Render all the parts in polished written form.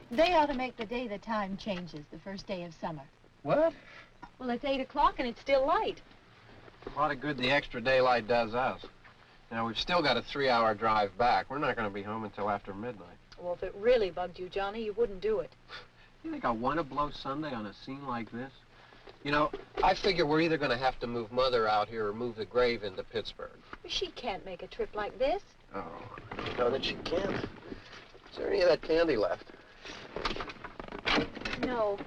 They ought to make the day the time changes, the first day of summer. What? Well, it's 8 o'clock and it's still light. A lot of good the extra daylight does us. Now, we've still got a 3-hour drive back. We're not going to be home until after midnight. Well, if it really bugged you, Johnny, you wouldn't do it. You think I want to blow Sunday on a scene like this? You know, I figure we're either going to have to move Mother out here or move the grave into Pittsburgh. She can't make a trip like this. Oh, you know that she can't. Is there any of that candy left? No.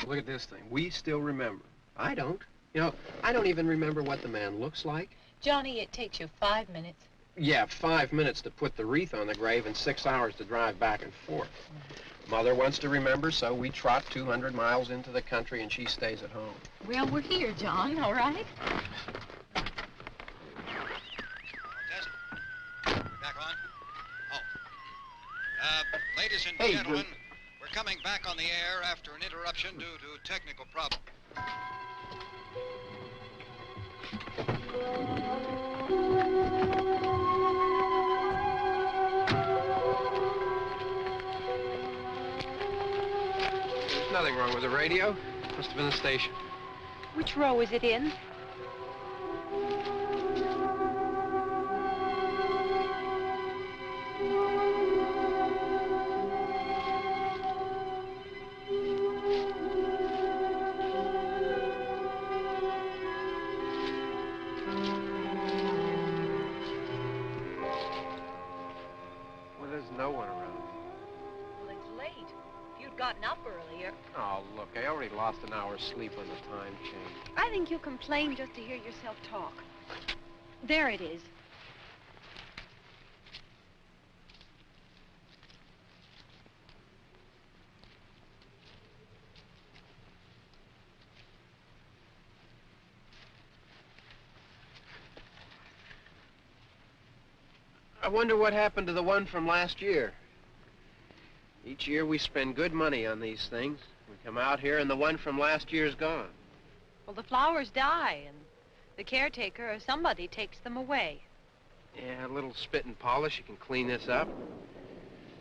Look at this thing. We still remember. I don't. You know, I don't even remember what the man looks like. Johnny, it takes you 5 minutes. Yeah, 5 minutes to put the wreath on the grave and 6 hours to drive back and forth. Mother wants to remember, so we trot 200 miles into the country and she stays at home. Well, we're here, John, all right? Test. We're back on? Oh. Ladies and gentlemen, we're coming back on the air after an interruption due to technical problem. There's nothing wrong with the radio. Must have been the station. Which row is it in? Gotten up earlier. Oh, look, I already lost an hour's sleep on the time change. I think you complain just to hear yourself talk. There it is. I wonder what happened to the one from last year. Each year we spend good money on these things. We come out here and the one from last year's gone. Well, the flowers die and the caretaker or somebody takes them away. Yeah, a little spit and polish, you can clean this up.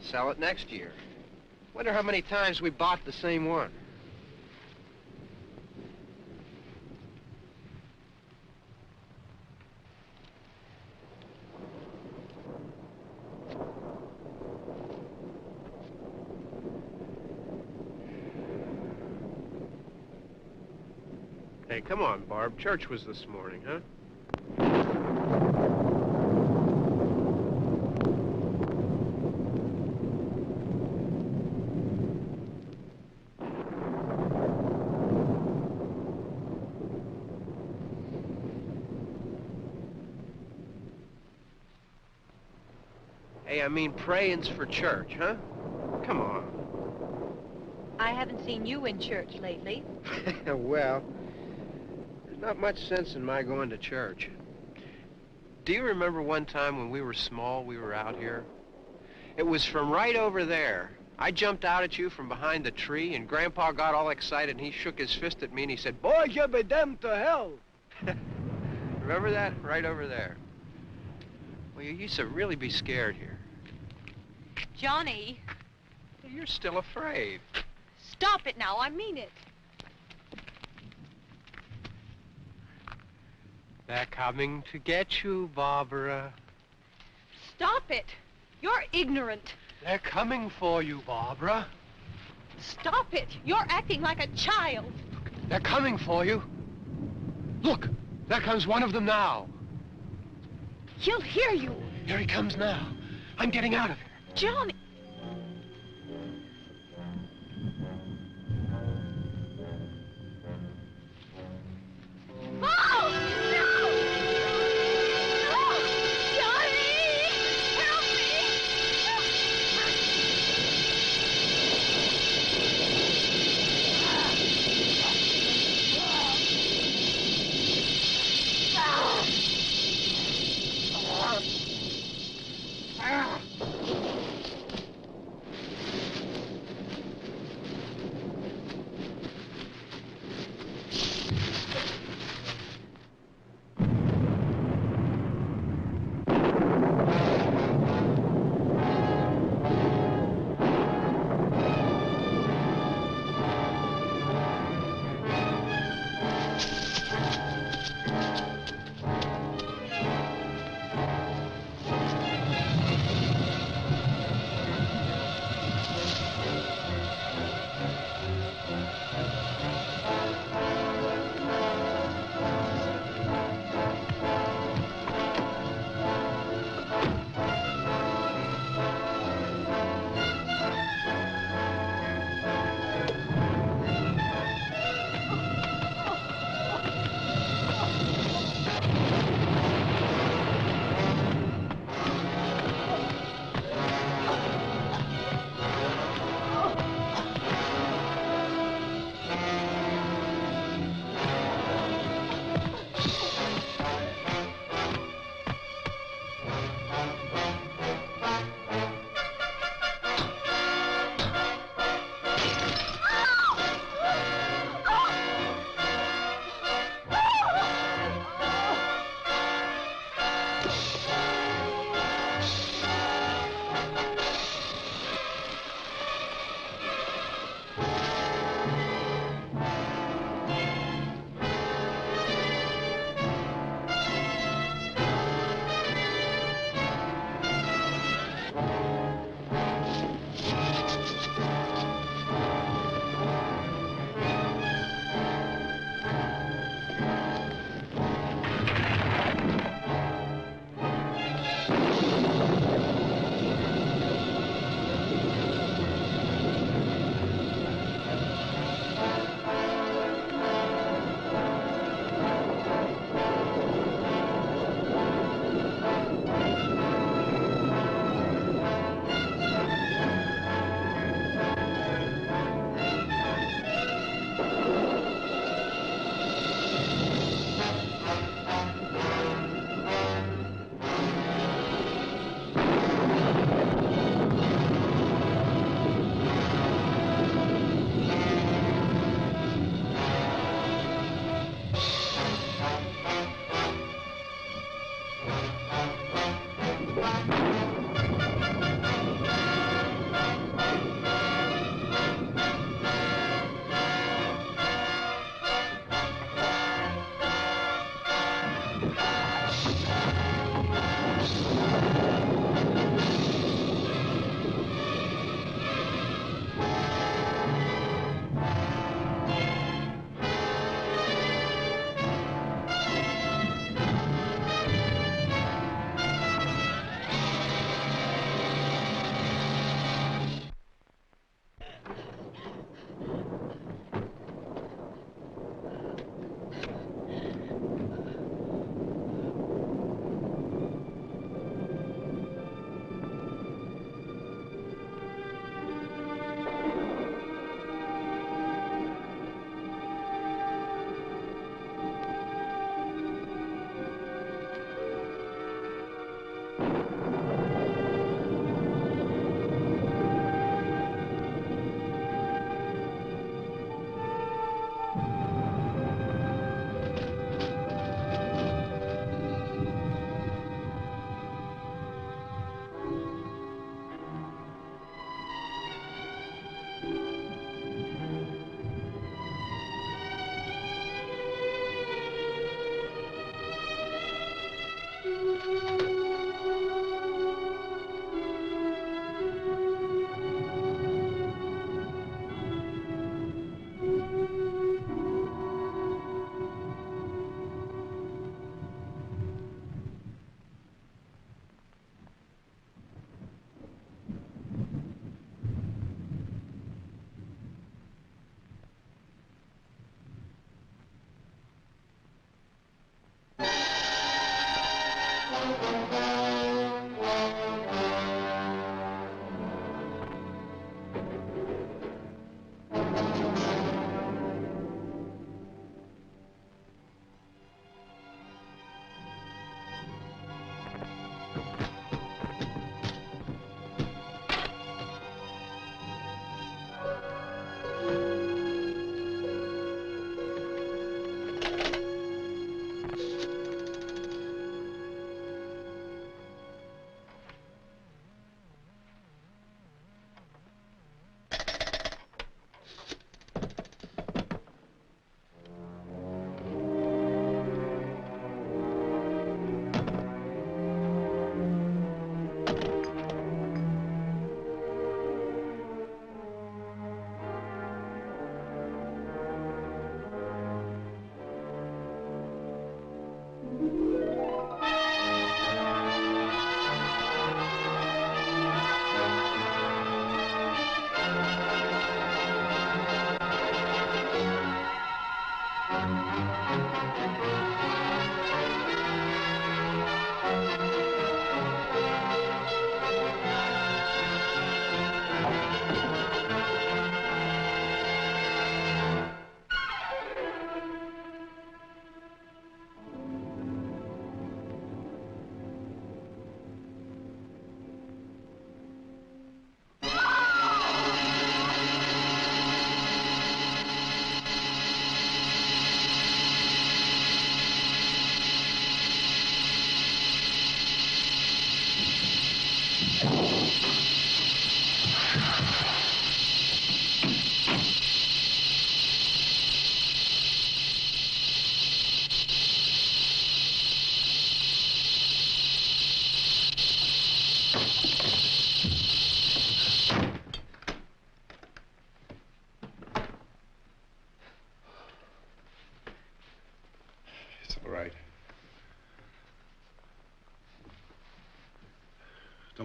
Sell it next year. Wonder how many times we bought the same one. Hey, come on, Barb. Church was this morning, huh? Hey, I mean praying's for church, huh? Come on. I haven't seen you in church lately. Well, there's not much sense in my going to church. Do you remember one time when we were small, we were out here? It was from right over there. I jumped out at you from behind the tree, and Grandpa got all excited, and he shook his fist at me, and he said, "Boys, you'll be damned to hell." Remember that? Right over there. Well, you used to really be scared here. Johnny. You're still afraid. Stop it now, I mean it. They're coming to get you, Barbara. Stop it. You're ignorant. They're coming for you, Barbara. Stop it! You're acting like a child. They're coming for you. Look, there comes one of them now. He'll hear you. Here he comes now. I'm getting out of here. Johnny. Oh! No! No! Johnny! Help me!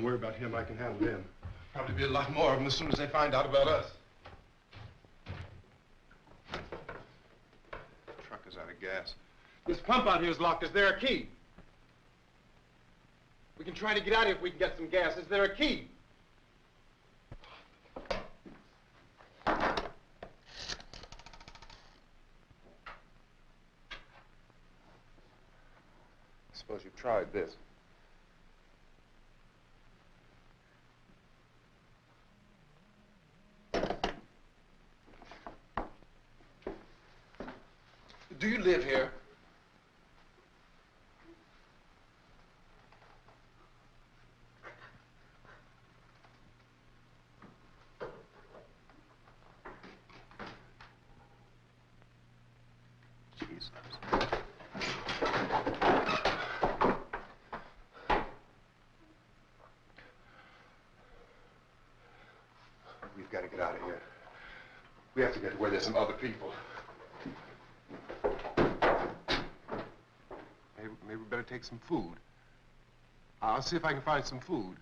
worry about him. I can handle him. Probably be a lot more of them as soon as they find out about us. The truck is out of gas. This pump out here is locked. Is there a key? We can try to get out of here if we can get some gas. Is there a key? Suppose you've tried this. Do you live here? Jesus. We've got to get out of here. We have to get to where there's some other people. Maybe we better take some food. I'll see if I can find some food.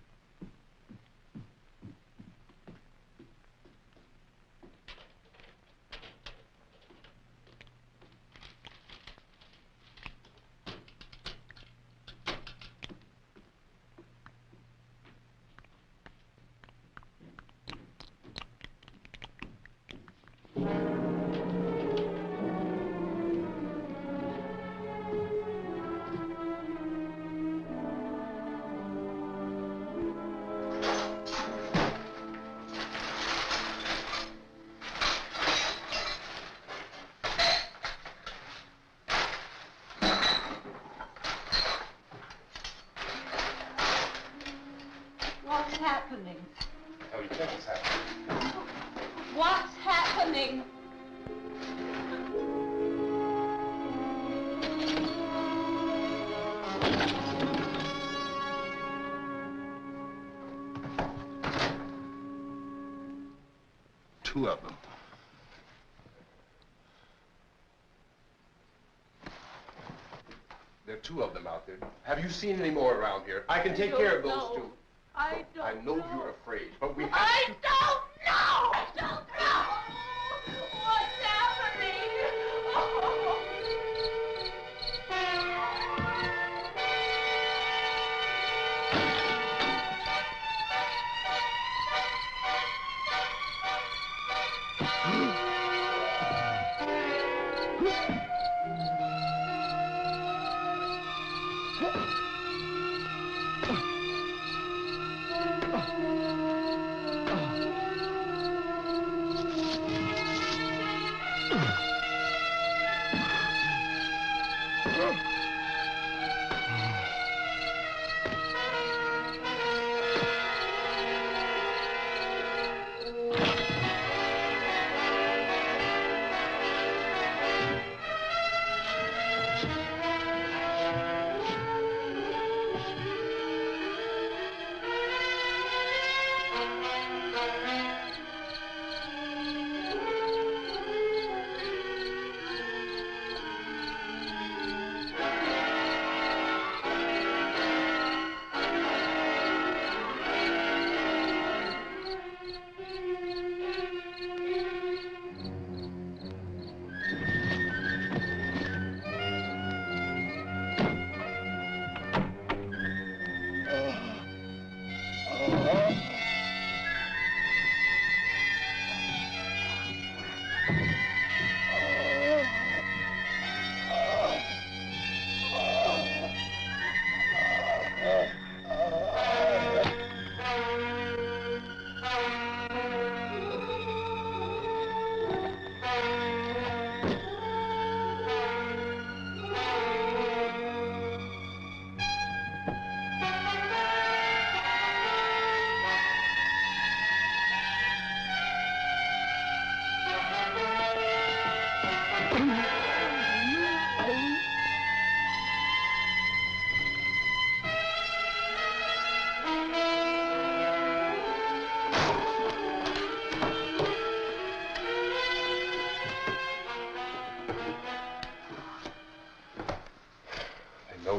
What's happening? How do you think it's happening? What's happening? Two of them. There are two of them out there. Have you seen any more around here? I can take care of those two. I don't I know you're afraid, but we have I to... don't know! I don't know! What's happening? Oh.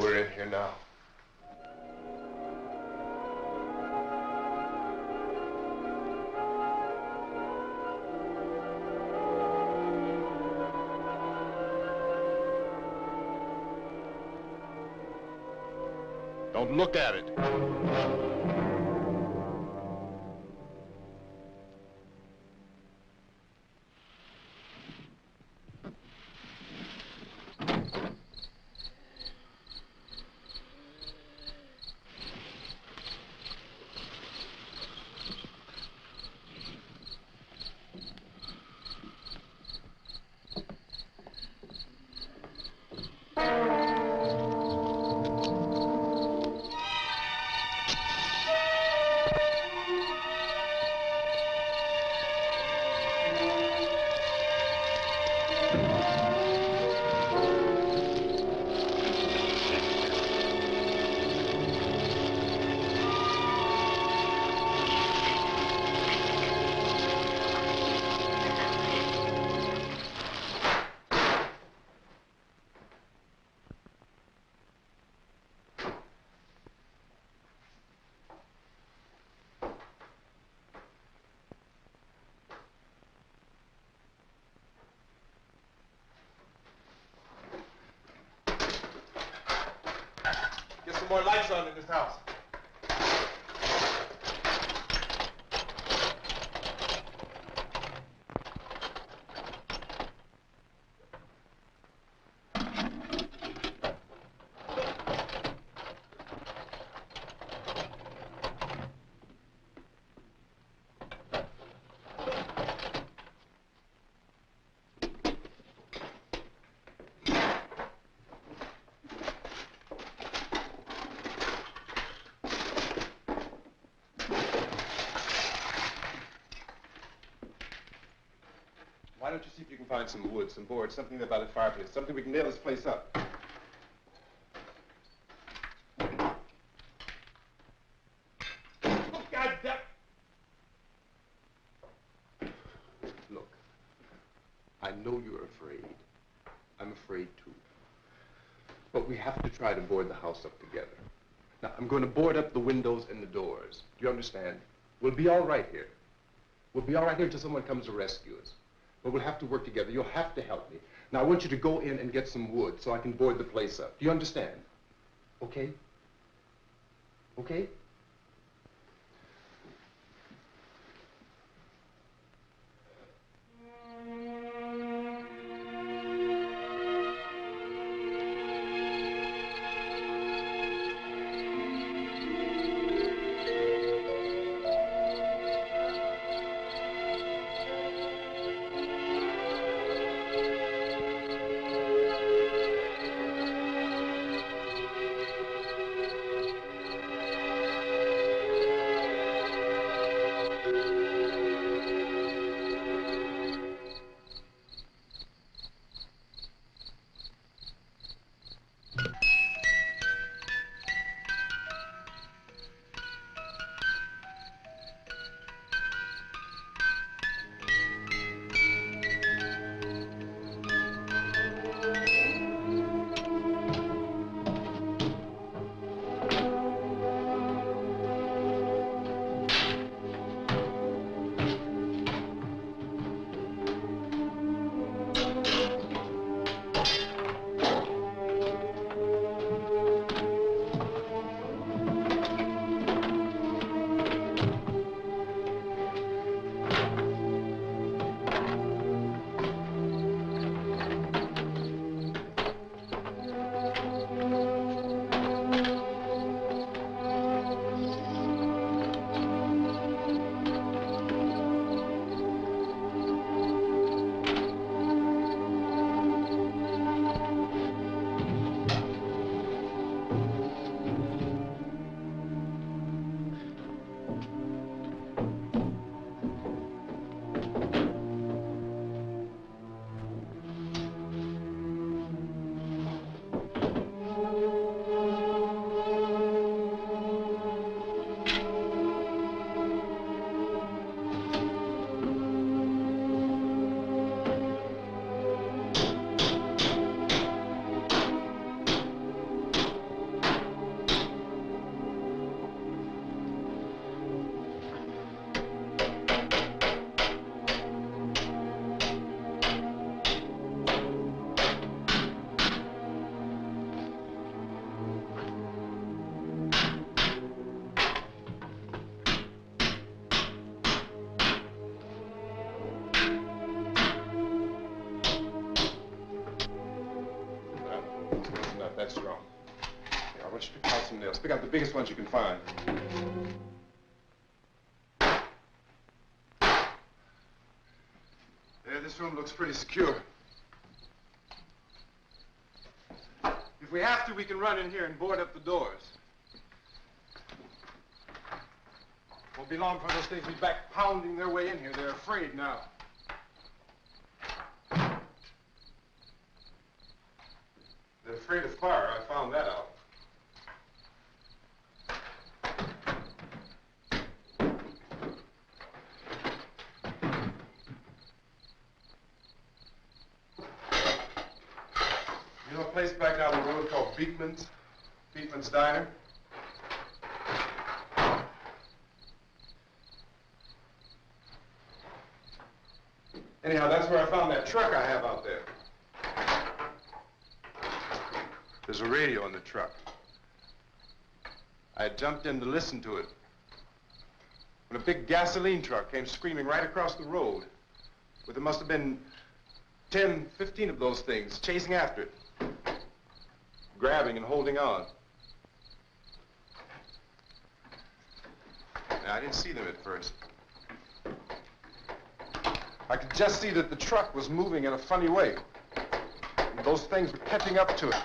We're in here now. Don't look at it. Get some more lights on in this house. Why don't you see if you can find some wood, some boards, something about a fireplace, something we can nail this place up. God damn! Look, I know you're afraid. I'm afraid too. But we have to try to board the house up together. Now, I'm going to board up the windows and the doors. Do you understand? We'll be all right here. We'll be all right here until someone comes to rescue us. But we'll have to work together. You'll have to help me. Now, I want you to go in and get some wood so I can board the place up. Do you understand? Okay? Okay? That's wrong. Here, I want you to pick out some nails. Pick out the biggest ones you can find. Yeah, this room looks pretty secure. If we have to, we can run in here and board up the doors. Won't be long before those things be back pounding their way in here. They're afraid now. They're afraid of fire. I found that out. You know a place back down the road called Beekman's? Beekman's Diner? Anyhow, that's where I found that truck I have out there. There's a radio in the truck. I had jumped in to listen to it when a big gasoline truck came screaming right across the road. There must have been 10, 15 of those things chasing after it, grabbing and holding on. Now, I didn't see them at first. I could just see that the truck was moving in a funny way. And those things were catching up to it.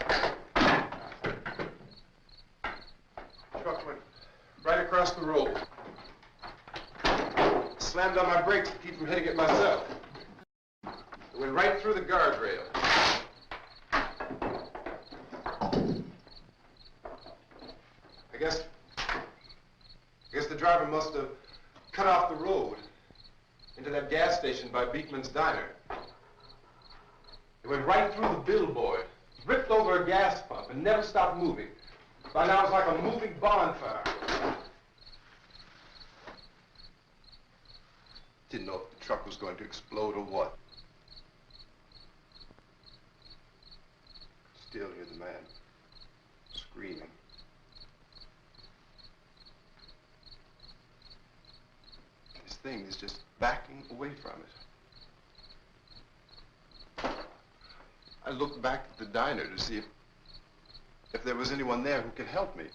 The truck went right across the road. Slammed on my brakes to keep from hitting it myself. It went right through the guardrail. I guess the driver must have cut off the road into that gas station by Beekman's Diner. It went right through the billboard, ripped over a gas pump, and never stopped moving. By now, it's like a moving bonfire. Didn't know if the truck was going to explode or what. Still hear the man screaming. This thing is just backing away from it. I looked back at the diner to see if there was anyone there who could help me. It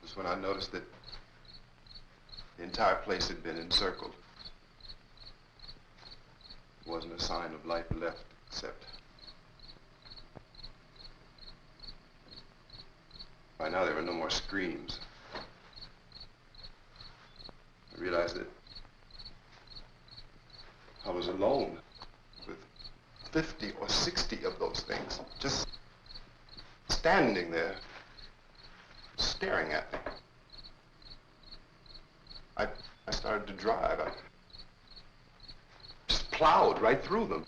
was when I noticed that the entire place had been encircled. There wasn't a sign of life left except by now there were no more screams. I realized that I was alone with 50 or 60 of those things, just standing there, staring at me. I started to drive. I just plowed right through them.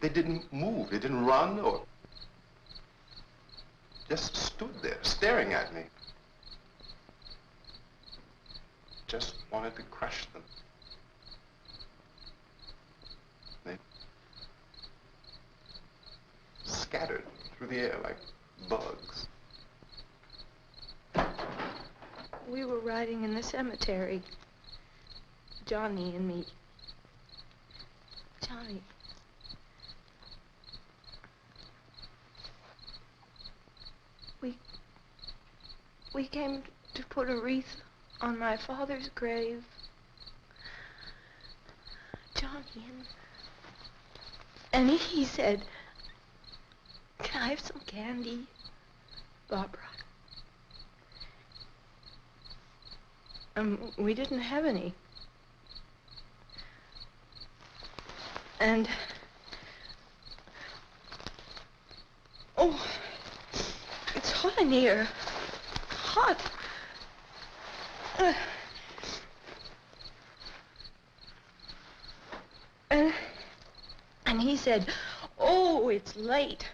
They didn't move, they didn't run or just stood there, staring at me. Just wanted to crush them. They scattered through the air like bugs. We were riding in the cemetery, Johnny and me. Johnny. We came to put a wreath on my father's grave. Johnny, and he said, "Can I have some candy, Barbra?" We didn't have any. And, oh, it's hot in here. Hot. And he said, "Oh, it's late.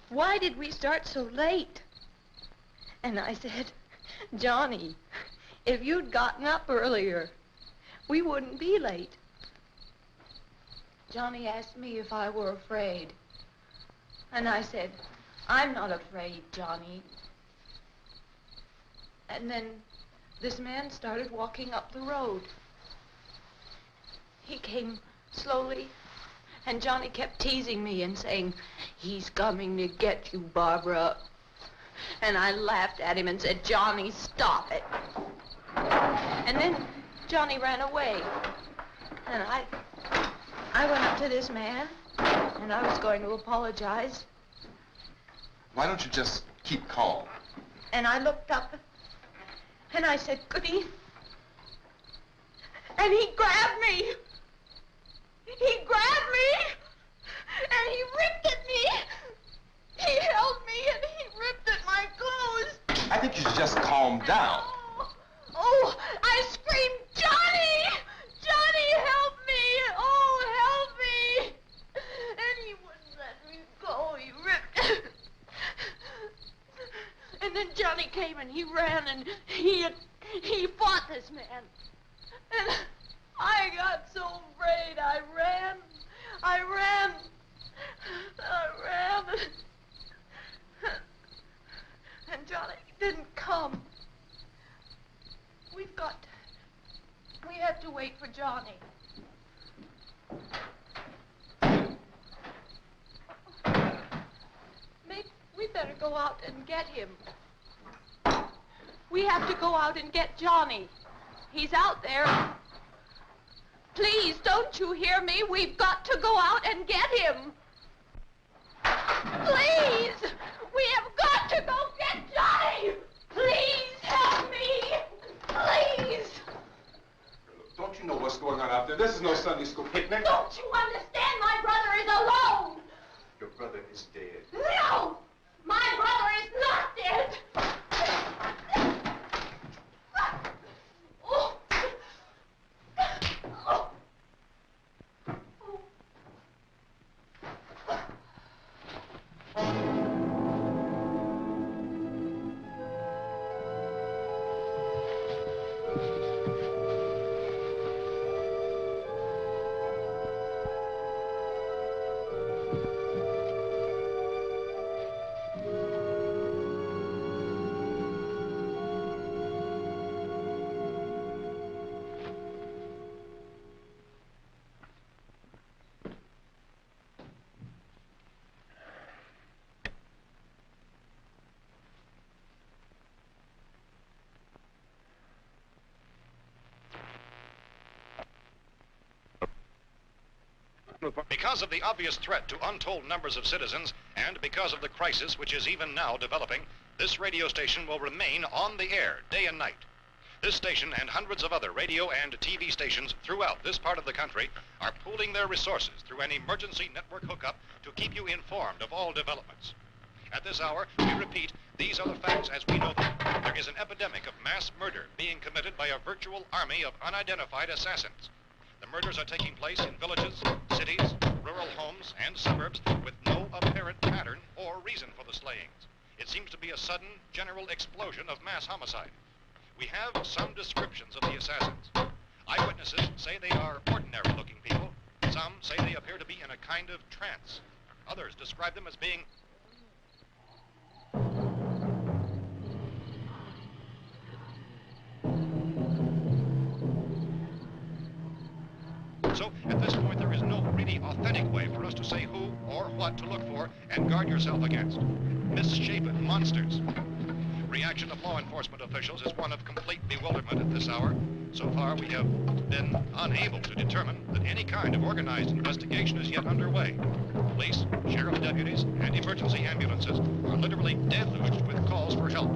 Why did we start so late?" And I said, "Johnny, if you'd gotten up earlier, we wouldn't be late." Johnny asked me if I were afraid. And I said, "I'm not afraid, Johnny." And then this man started walking up the road. He came slowly And Johnny kept teasing me and saying, "He's coming to get you, Barbara." And I laughed at him and said, "Johnny, stop it." And then Johnny ran away. And I went up to this man, and I was going to apologize. Why don't you just keep calm? And I looked up, and I said, "Goody." And he grabbed me. He grabbed me, and he ripped at me. He held me, and he ripped at my clothes. I think you should just calm down. Oh, I screamed, "Johnny! Johnny, help me! Oh, help me!" And he wouldn't let me go. He ripped. And then Johnny came and he ran and he fought this man. And I got so afraid. I ran. And Johnny didn't come. We have to wait for Johnny. Maybe we better go out and get him. We have to go out and get Johnny. He's out there. Please, don't you hear me? We've got to go out and get him. Please! We have got to go get Johnny! Please help me! Please! Don't you know what's going on out there? This is no Sunday school picnic. Don't you understand? My brother is alone! Your brother is dead. No! My brother is not dead! Oh. Oh. Because of the obvious threat to untold numbers of citizens, and because of the crisis which is even now developing, this radio station will remain on the air day and night. This station and hundreds of other radio and TV stations throughout this part of the country are pooling their resources through an emergency network hookup to keep you informed of all developments. At this hour, we repeat, these are the facts as we know them. There is an epidemic of mass murder being committed by a virtual army of unidentified assassins. The murders are taking place in villages, cities, rural homes, and suburbs with no apparent pattern or reason for the slayings. It seems to be a sudden, general explosion of mass homicide. We have some descriptions of the assassins. Eyewitnesses say they are ordinary-looking people. Some say they appear to be in a kind of trance. Others describe them as being So, at this point, there is no really authentic way for us to say who or what to look for and guard yourself against. Misshapen monsters. Reaction of law enforcement officials is one of complete bewilderment at this hour. So far, we have been unable to determine that any kind of organized investigation is yet underway. Police, sheriff deputies, and emergency ambulances are literally deluged with calls for help.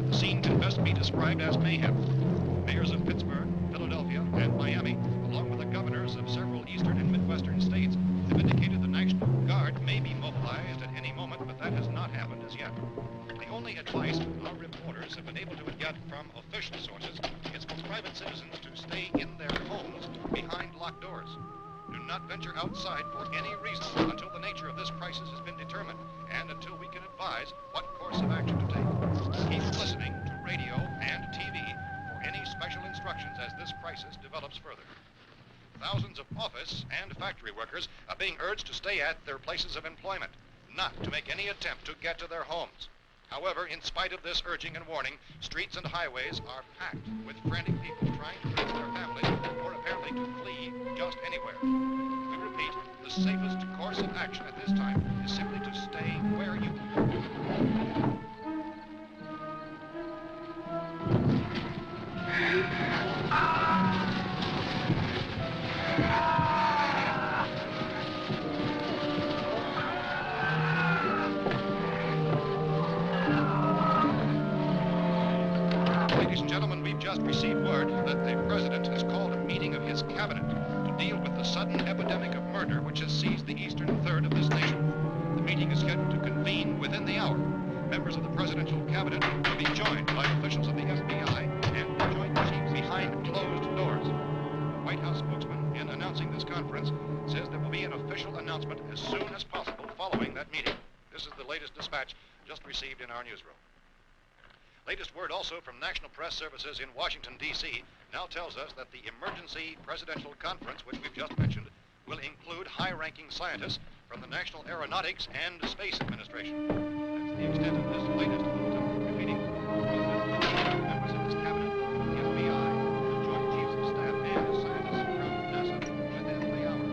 The scene can best be described as mayhem. Mayors of Pittsburgh, Philadelphia, and Miami, along with the governors of several eastern and midwestern states, have indicated the National Guard may be mobilized at any moment, but that has not happened as yet. The only advice our reporters have been able to get from official sources is for private citizens to stay in their homes behind locked doors. Do not venture outside for any reason until the nature of this crisis has been determined and until we can advise what course of action to take. Keep listening to radio and TV for any special instructions as this crisis develops further. Thousands of office and factory workers are being urged to stay at their places of employment, not to make any attempt to get to their homes. However, in spite of this urging and warning, streets and highways are packed with frantic people trying to reach their families or apparently to flee just anywhere. We repeat, the safest Ladies and gentlemen, we've just received word that the president has called a meeting of his cabinet to deal with the sudden epidemic of murder which has seized the eastern third of this nation. The meeting is scheduled to convene within the hour. Members of the presidential cabinet will be joined by officials of the FBI and the Joint Chiefs behind closed doors. The White House spokesman, in announcing this conference, says there will be an official announcement as soon as possible following that meeting. This is the latest dispatch just received in our newsroom. Latest word also from National Press Services in Washington, D.C. now tells us that the emergency presidential conference, which we've just mentioned, will include high-ranking scientists from the National Aeronautics and Space Administration. That's the extent of this latest bulletin. Repeating, members of this cabinet, the FBI, the Joint Chiefs of Staff, and scientists from NASA within the hour.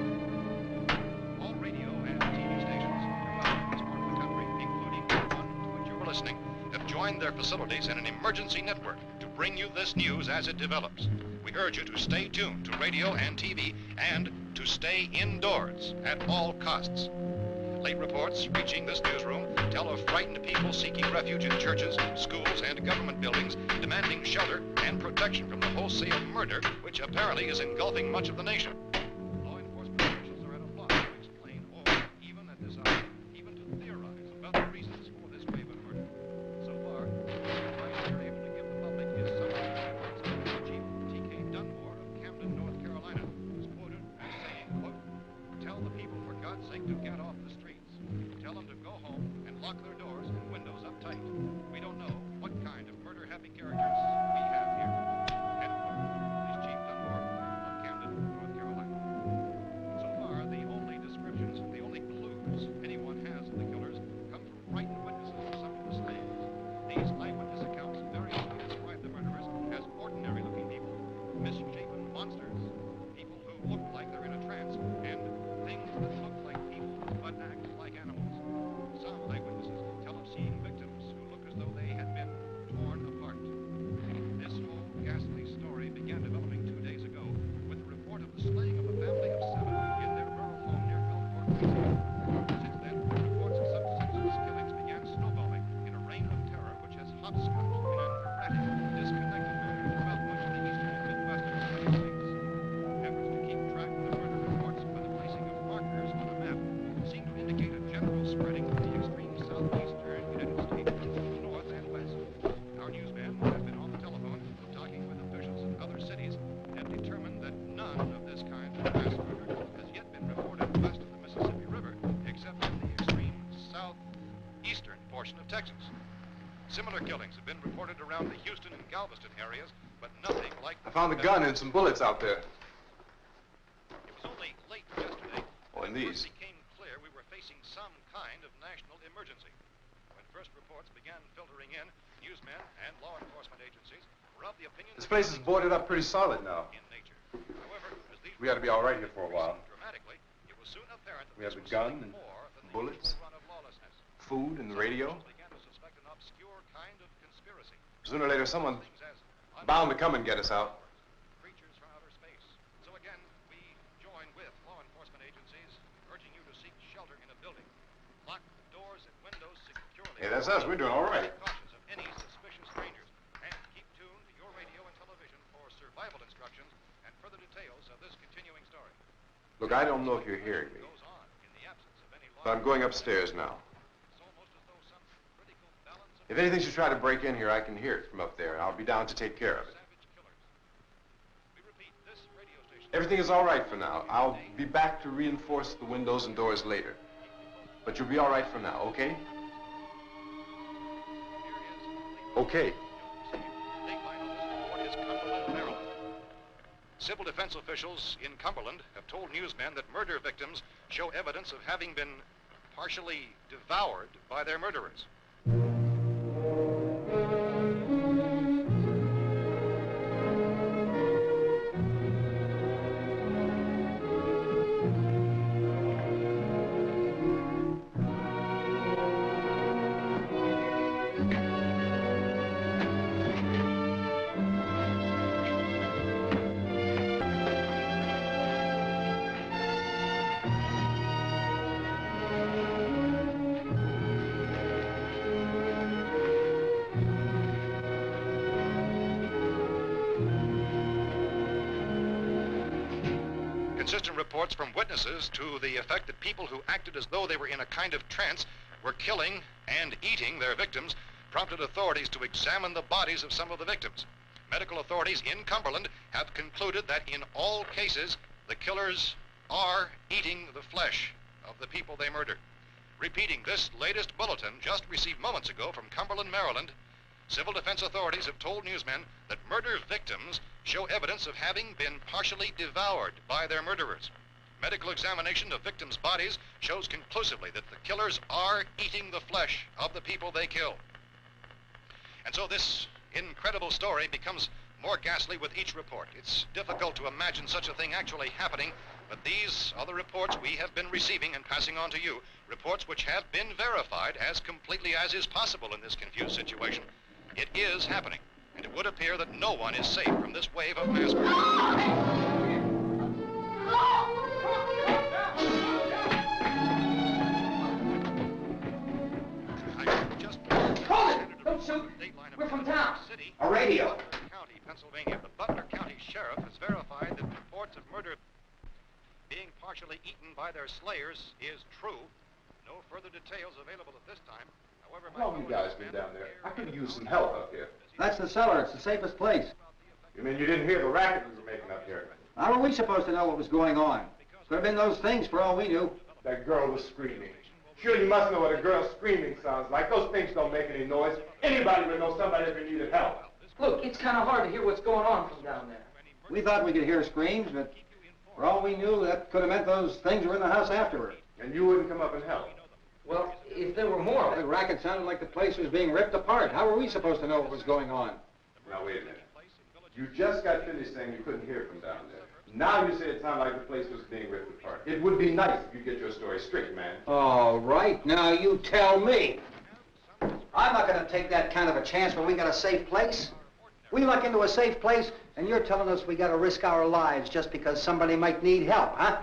All radio and TV stations throughout this part of the country, including the one to which you're listening, have joined their facilities in an emergency network to bring you this news as it develops. We urge you to stay tuned to radio and TV and to stay indoors at all costs. Late reports reaching this newsroom tell of frightened people seeking refuge in churches, schools, and government buildings, demanding shelter and protection from the wholesale murder which apparently is engulfing much of the nation. Law enforcement officials are at a loss to explain or, even at this hour, even to theorize about the reasons for this wave of murder. So far, the advice we're able to give the public is summary reports of Chief T.K. Dunmore of Camden, North Carolina, who's quoted as saying, quote, "Tell the people, for God's sake, to get off the streets. Tell them to go home and lock their doors and windows up tight. We don't know what kind of murder-happy characters we have here." End quote. This is Chief Dunmore of Camden, North Carolina. So far, the only descriptions, the only clues anyone has of the killers come from frightened witnesses of some of the slaves. These eyewitness accounts variously describe the murderers as ordinary-looking people, misshapen monsters, people who look like they're in a trance, and things that look like people but act like animals. Some eyewitnesses tell of seeing victims who look as though they had been torn apart. This whole ghastly story began developing 2 days ago with the report of the slaying of a family of 7 in their rural home near Gulfport, Louisiana. Since then, reports of some senseless killings began snowballing in a reign of terror which has hopscotched in an erratic, disconnected manner throughout much of the eastern and midwestern United States. Efforts to keep track of the murder reports by the placing of markers on a map seem to indicate a general spreading of the extreme southeastern United States to the north and west. Our newsmen have been on the telephone talking with officials in other cities and have determined that none of this kind of mass murder has yet been reported west of the Mississippi River, except in the extreme southeastern portion of Texas. Similar killings have been reported around the Houston and Galveston areas, but nothing like I found a gun and some bullets out there. It was only late yesterday Oh, and that it these. first became clear we were facing some kind of national emergency. When first reports began filtering in, newsmen and law enforcement agencies were of the opinion This that place is boarded up pretty solid now. in nature. However, as these We ought to be all right here for a while. dramatically, it was soon apparent that We have this the was gun something and more than the bullets. usual run of lawlessness. Food and the Some radio. officials began to suspect an obscure kind of conspiracy. Sooner or later, someone Things as bound to come and get us out. creatures from outer space. So again, we join with law enforcement agencies, urging you to seek shelter in a building. Lock doors and windows securely. Hey, that's us. We're doing all right. Be cautious of any suspicious strangers, and keep tuned to your radio and television for survival instructions and further details of this continuing story. Look, I don't know if you're hearing me, Goes on in the absence of any law. but I'm going upstairs now. It's almost as though some critical balance of If anything should try to break in here, I can hear it from up there, and I'll be down to take care of it. savage killers. We repeat, this radio station. Everything is all right for now. I'll be back to reinforce the windows and doors later. But you'll be all right for now, okay? Okay. Dateline on this report is Cumberland, Maryland. Civil defense officials in Cumberland have told newsmen that murder victims show evidence of having been partially devoured by their murderers. inconsistent reports from witnesses to the effect that people who acted as though they were in a kind of trance were killing and eating their victims prompted authorities to examine the bodies of some of the victims. Medical authorities in Cumberland have concluded that in all cases, the killers are eating the flesh of the people they murdered. Repeating this latest bulletin just received moments ago from Cumberland, Maryland, civil defense authorities have told newsmen that murder victims show evidence of having been partially devoured by their murderers. Medical examination of victims' bodies shows conclusively that the killers are eating the flesh of the people they kill. And so this incredible story becomes more ghastly with each report. It's difficult to imagine such a thing actually happening, but these are the reports we have been receiving and passing on to you, reports which have been verified as completely as is possible in this confused situation. It is happening, and it would appear that no one is safe from this wave of mass murder. Don't shoot. We're from town. A radio. County, Pennsylvania. The Butler County Sheriff has verified that reports of murder being partially eaten by their slayers is true. No further details available at this time. However, How long you guys been down there? I could use some help up here. That's the cellar. It's the safest place. You mean you didn't hear the racket we were making up here? How were we supposed to know what was going on? Could have been those things for all we knew. That girl was screaming. Sure, you must know what a girl screaming sounds like. Those things don't make any noise. Anybody would know somebody ever needed help. Look, it's kind of hard to hear what's going on from down there. We thought we could hear screams, but for all we knew, that could have meant those things were in the house afterward. And you wouldn't come up and help? Well, if there were more... The racket sounded like the place was being ripped apart. How were we supposed to know what was going on? Now, wait a minute. You just got finished saying you couldn't hear from down there. Now you say it sounded like the place was being ripped apart. It would be nice if you get your story straight, man. All right, now you tell me. I'm not going to take that kind of a chance when we got a safe place. We luck into a safe place, and you're telling us we got to risk our lives just because somebody might need help, huh?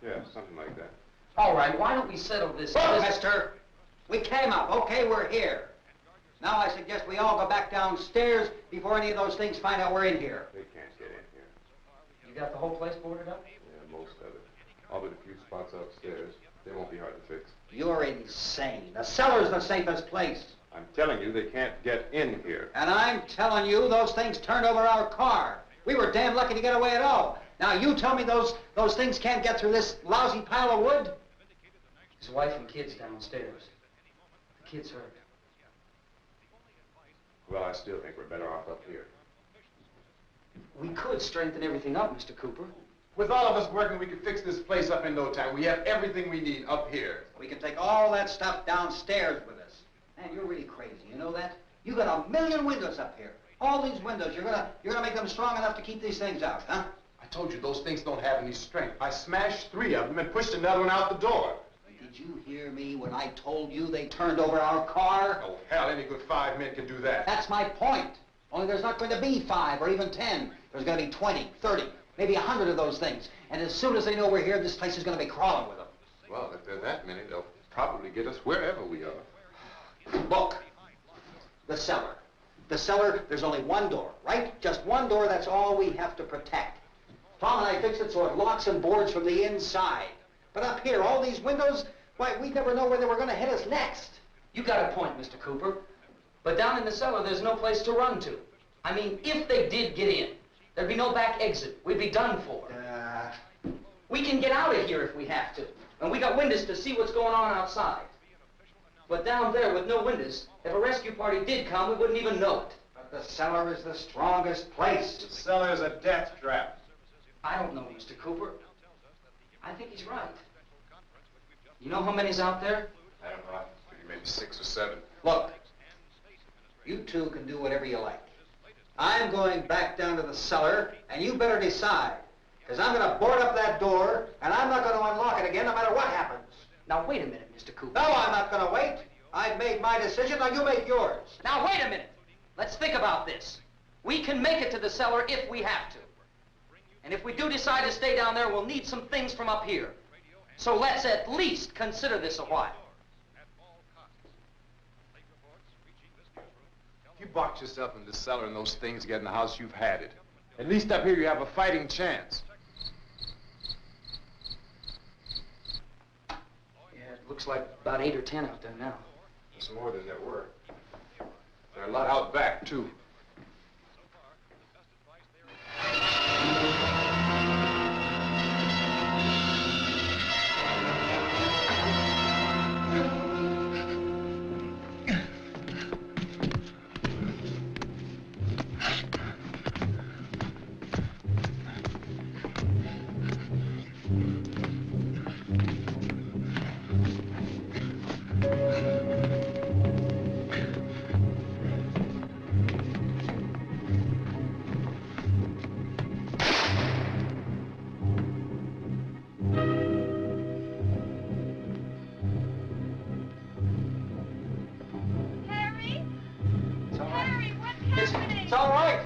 Yeah, something like that. All right, why don't we settle this... Look, mister, we came up. Okay, we're here. Now I suggest we all go back downstairs before any of those things find out we're in here. They can't get in here. You got the whole place boarded up? Yeah, most of it. All but a few spots upstairs. They won't be hard to fix. You're insane. The cellar's the safest place. I'm telling you, they can't get in here. And I'm telling you, those things turned over our car. We were damn lucky to get away at all. Now you tell me those things can't get through this lousy pile of wood? His wife and kids downstairs. The kid's hurt. Well, I still think we're better off up here. We could strengthen everything up, Mr. Cooper. With all of us working, we could fix this place up in no time. We have everything we need up here. We can take all that stuff downstairs with us. Man, you're really crazy, you know that? You got 1,000,000 windows up here. All these windows, you're gonna make them strong enough to keep these things out, huh? I told you, those things don't have any strength. I smashed 3 of them and pushed another one out the door. Did you hear me when I told you they turned over our car? Oh, hell, any good 5 men can do that. That's my point. Only there's not going to be 5 or even 10. There's going to be 20, 30, maybe 100 of those things. And as soon as they know we're here, this place is going to be crawling with them. Well, if there are that many, they'll probably get us wherever we are. Look, the cellar. The cellar, there's only one door, right? Just one door, that's all we have to protect. Tom and I fixed it so it locks and boards from the inside. But up here, all these windows, why, we'd never know where they were going to hit us next. You got a point, Mr. Cooper. But down in the cellar, there's no place to run to. I mean, if they did get in, there'd be no back exit. We'd be done for. We can get out of here if we have to. And we got windows to see what's going on outside. But down there with no windows, if a rescue party did come, we wouldn't even know it. But the cellar is the strongest place. The cellar is a death trap. I don't know, Mr. Cooper. I think he's right. You know how many's out there? I don't know. Maybe 6 or 7. Look, you two can do whatever you like. I'm going back down to the cellar, and you better decide. Because I'm going to board up that door, and I'm not going to unlock it again no matter what happens. Now, wait a minute, Mr. Cooper. No, I'm not going to wait. I've made my decision, now you make yours. Now, wait a minute. Let's think about this. We can make it to the cellar if we have to. And if we do decide to stay down there, we'll need some things from up here. So let's at least consider this a while. If you box yourself in the cellar and those things get in the house, you've had it. At least up here you have a fighting chance. Looks like about 8 or 10 out there now. There's more than there were. There are a lot out back, too. It's all right.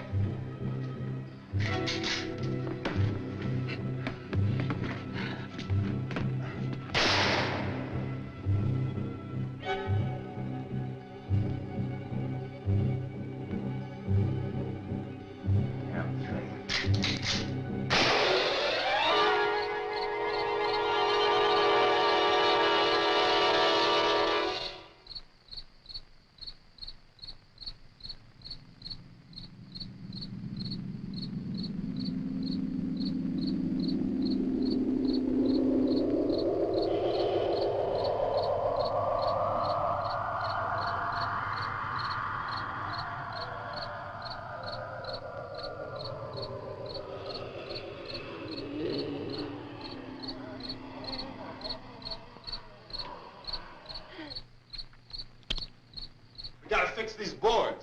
We gotta fix these boards.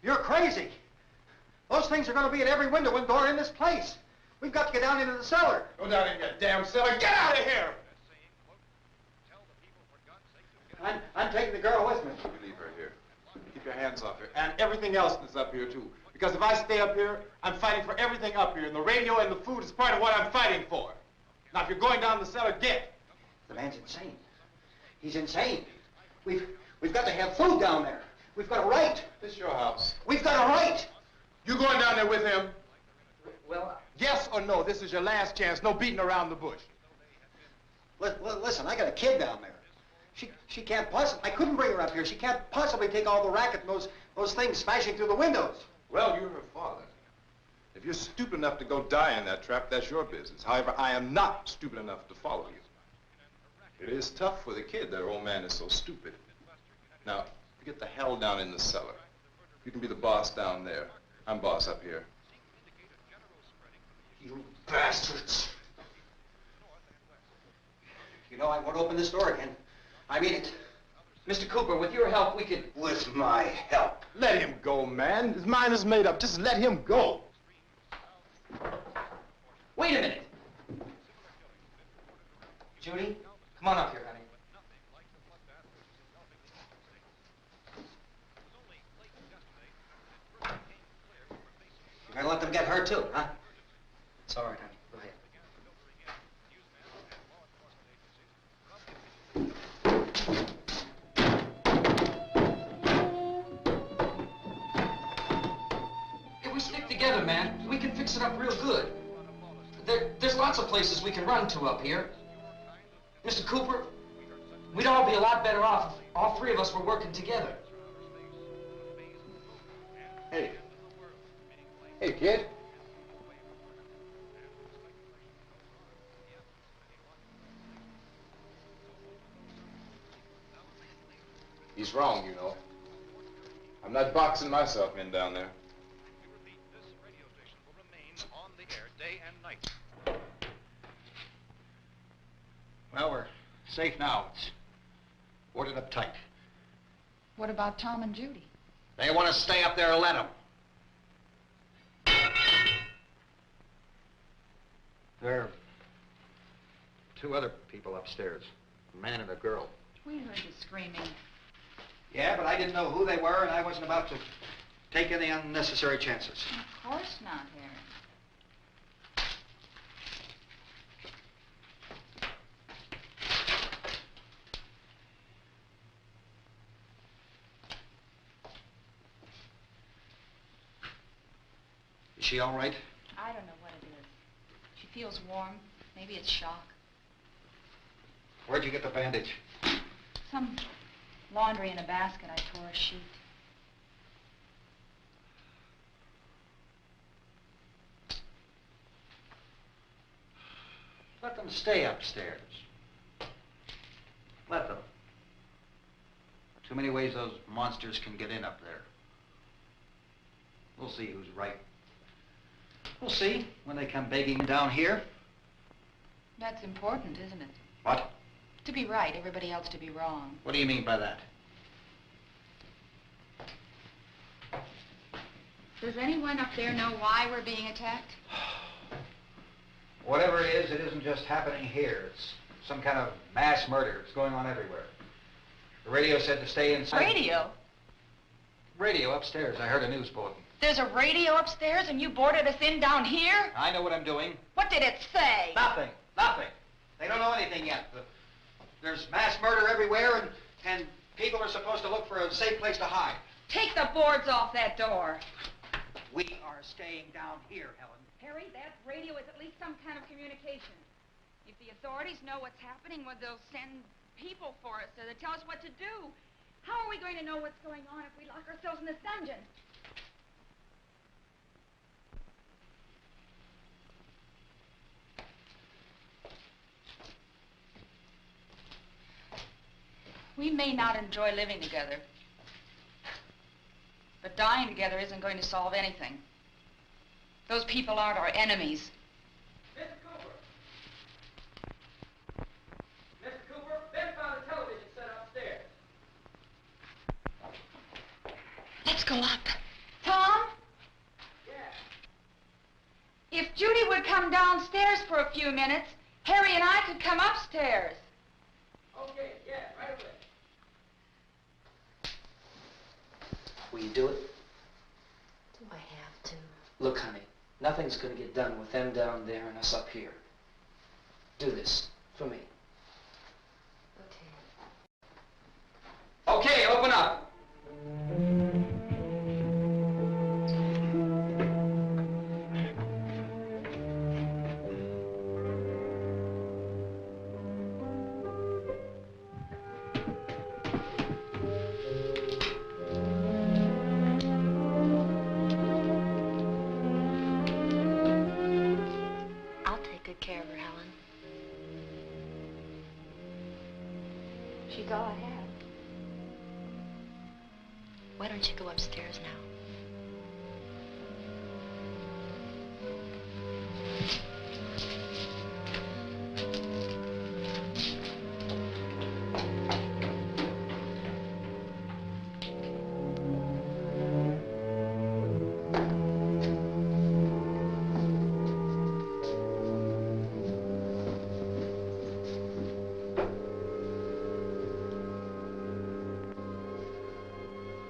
You're crazy. Those things are going to be at every window and door in this place. We've got to get down into the cellar. Go down in your damn cellar. Get out of here! I'm taking the girl with me. You leave her here. Keep your hands off her. And everything else that's up here, too. Because if I stay up here, I'm fighting for everything up here. And the radio and the food is part of what I'm fighting for. Now, if you're going down the cellar, get. The man's insane. He's insane. We've got to have food down there. We've got a right. This is your house. We've got a right. You going down there with him? Well, Yes or no? This is your last chance. No beating around the bush. Listen, I got a kid down there. She can't possibly, I couldn't bring her up here. She can't possibly take all the racket and those things smashing through the windows. Well, you're her father. If you're stupid enough to go die in that trap, that's your business. However, I am not stupid enough to follow you. It is tough for the kid. That old man is so stupid. Now, get the hell down in the cellar. You can be the boss down there. I'm boss up here. You bastards. You know, I won't open this door again. I mean it. Mr. Cooper, with your help, we could... With my help. Let him go, man. His mind is made up. Just let him go. Wait a minute. Judy, come on up here, honey. You're gonna let them get hurt too, huh? It's all right, honey. Go ahead. If we stick together, man, we can fix it up real good. There's lots of places we can run to up here. Mr. Cooper, we'd all be a lot better off if all three of us were working together. Hey. Hey, kid. He's wrong, you know. I'm not boxing myself in down there. This radio station will remain on the air day and night. Well, we're safe now. It's boarded up tight. What about Tom and Judy? They want to stay up there, let them. There are two other people upstairs, a man and a girl. We heard you screaming. Yeah, but I didn't know who they were, and I wasn't about to take any unnecessary chances. Of course not, Harry. Is she all right? I don't know what it is. She feels warm. Maybe it's shock. Where'd you get the bandage? Some laundry in a basket. I tore a sheet. Let them stay upstairs. Let them. Too many ways those monsters can get in up there. We'll see who's right. We'll see when they come begging down here. That's important, isn't it? What? To be right, everybody else to be wrong. What do you mean by that? Does anyone up there know why we're being attacked? Whatever it isn't just happening here. It's some kind of mass murder. It's going on everywhere. The radio said to stay inside. Radio? Radio upstairs. I heard a news bulletin. There's a radio upstairs and you boarded us in down here? I know what I'm doing. What did it say? Nothing. Nothing. They don't know anything yet. There's mass murder everywhere, and people are supposed to look for a safe place to hide. Take the boards off that door. We are staying down here, Helen. Harry, that radio is at least some kind of communication. If the authorities know what's happening, well, they'll send people for us to tell us what to do. How are we going to know what's going on if we lock ourselves in this dungeon? We may not enjoy living together, but dying together isn't going to solve anything. Those people aren't our enemies. Mr. Cooper! Mr. Cooper, Ben found a television set upstairs. Let's go up. Tom? Yeah. If Judy would come downstairs for a few minutes, Harry and I could come upstairs. Okay, yeah, right away. Will you do it? Do I have to? Look, honey, nothing's gonna get done with them down there and us up here. Do this for me. Okay. Okay, open up. I'll take good care of her, Helen. She's all I have. Why don't you go upstairs now?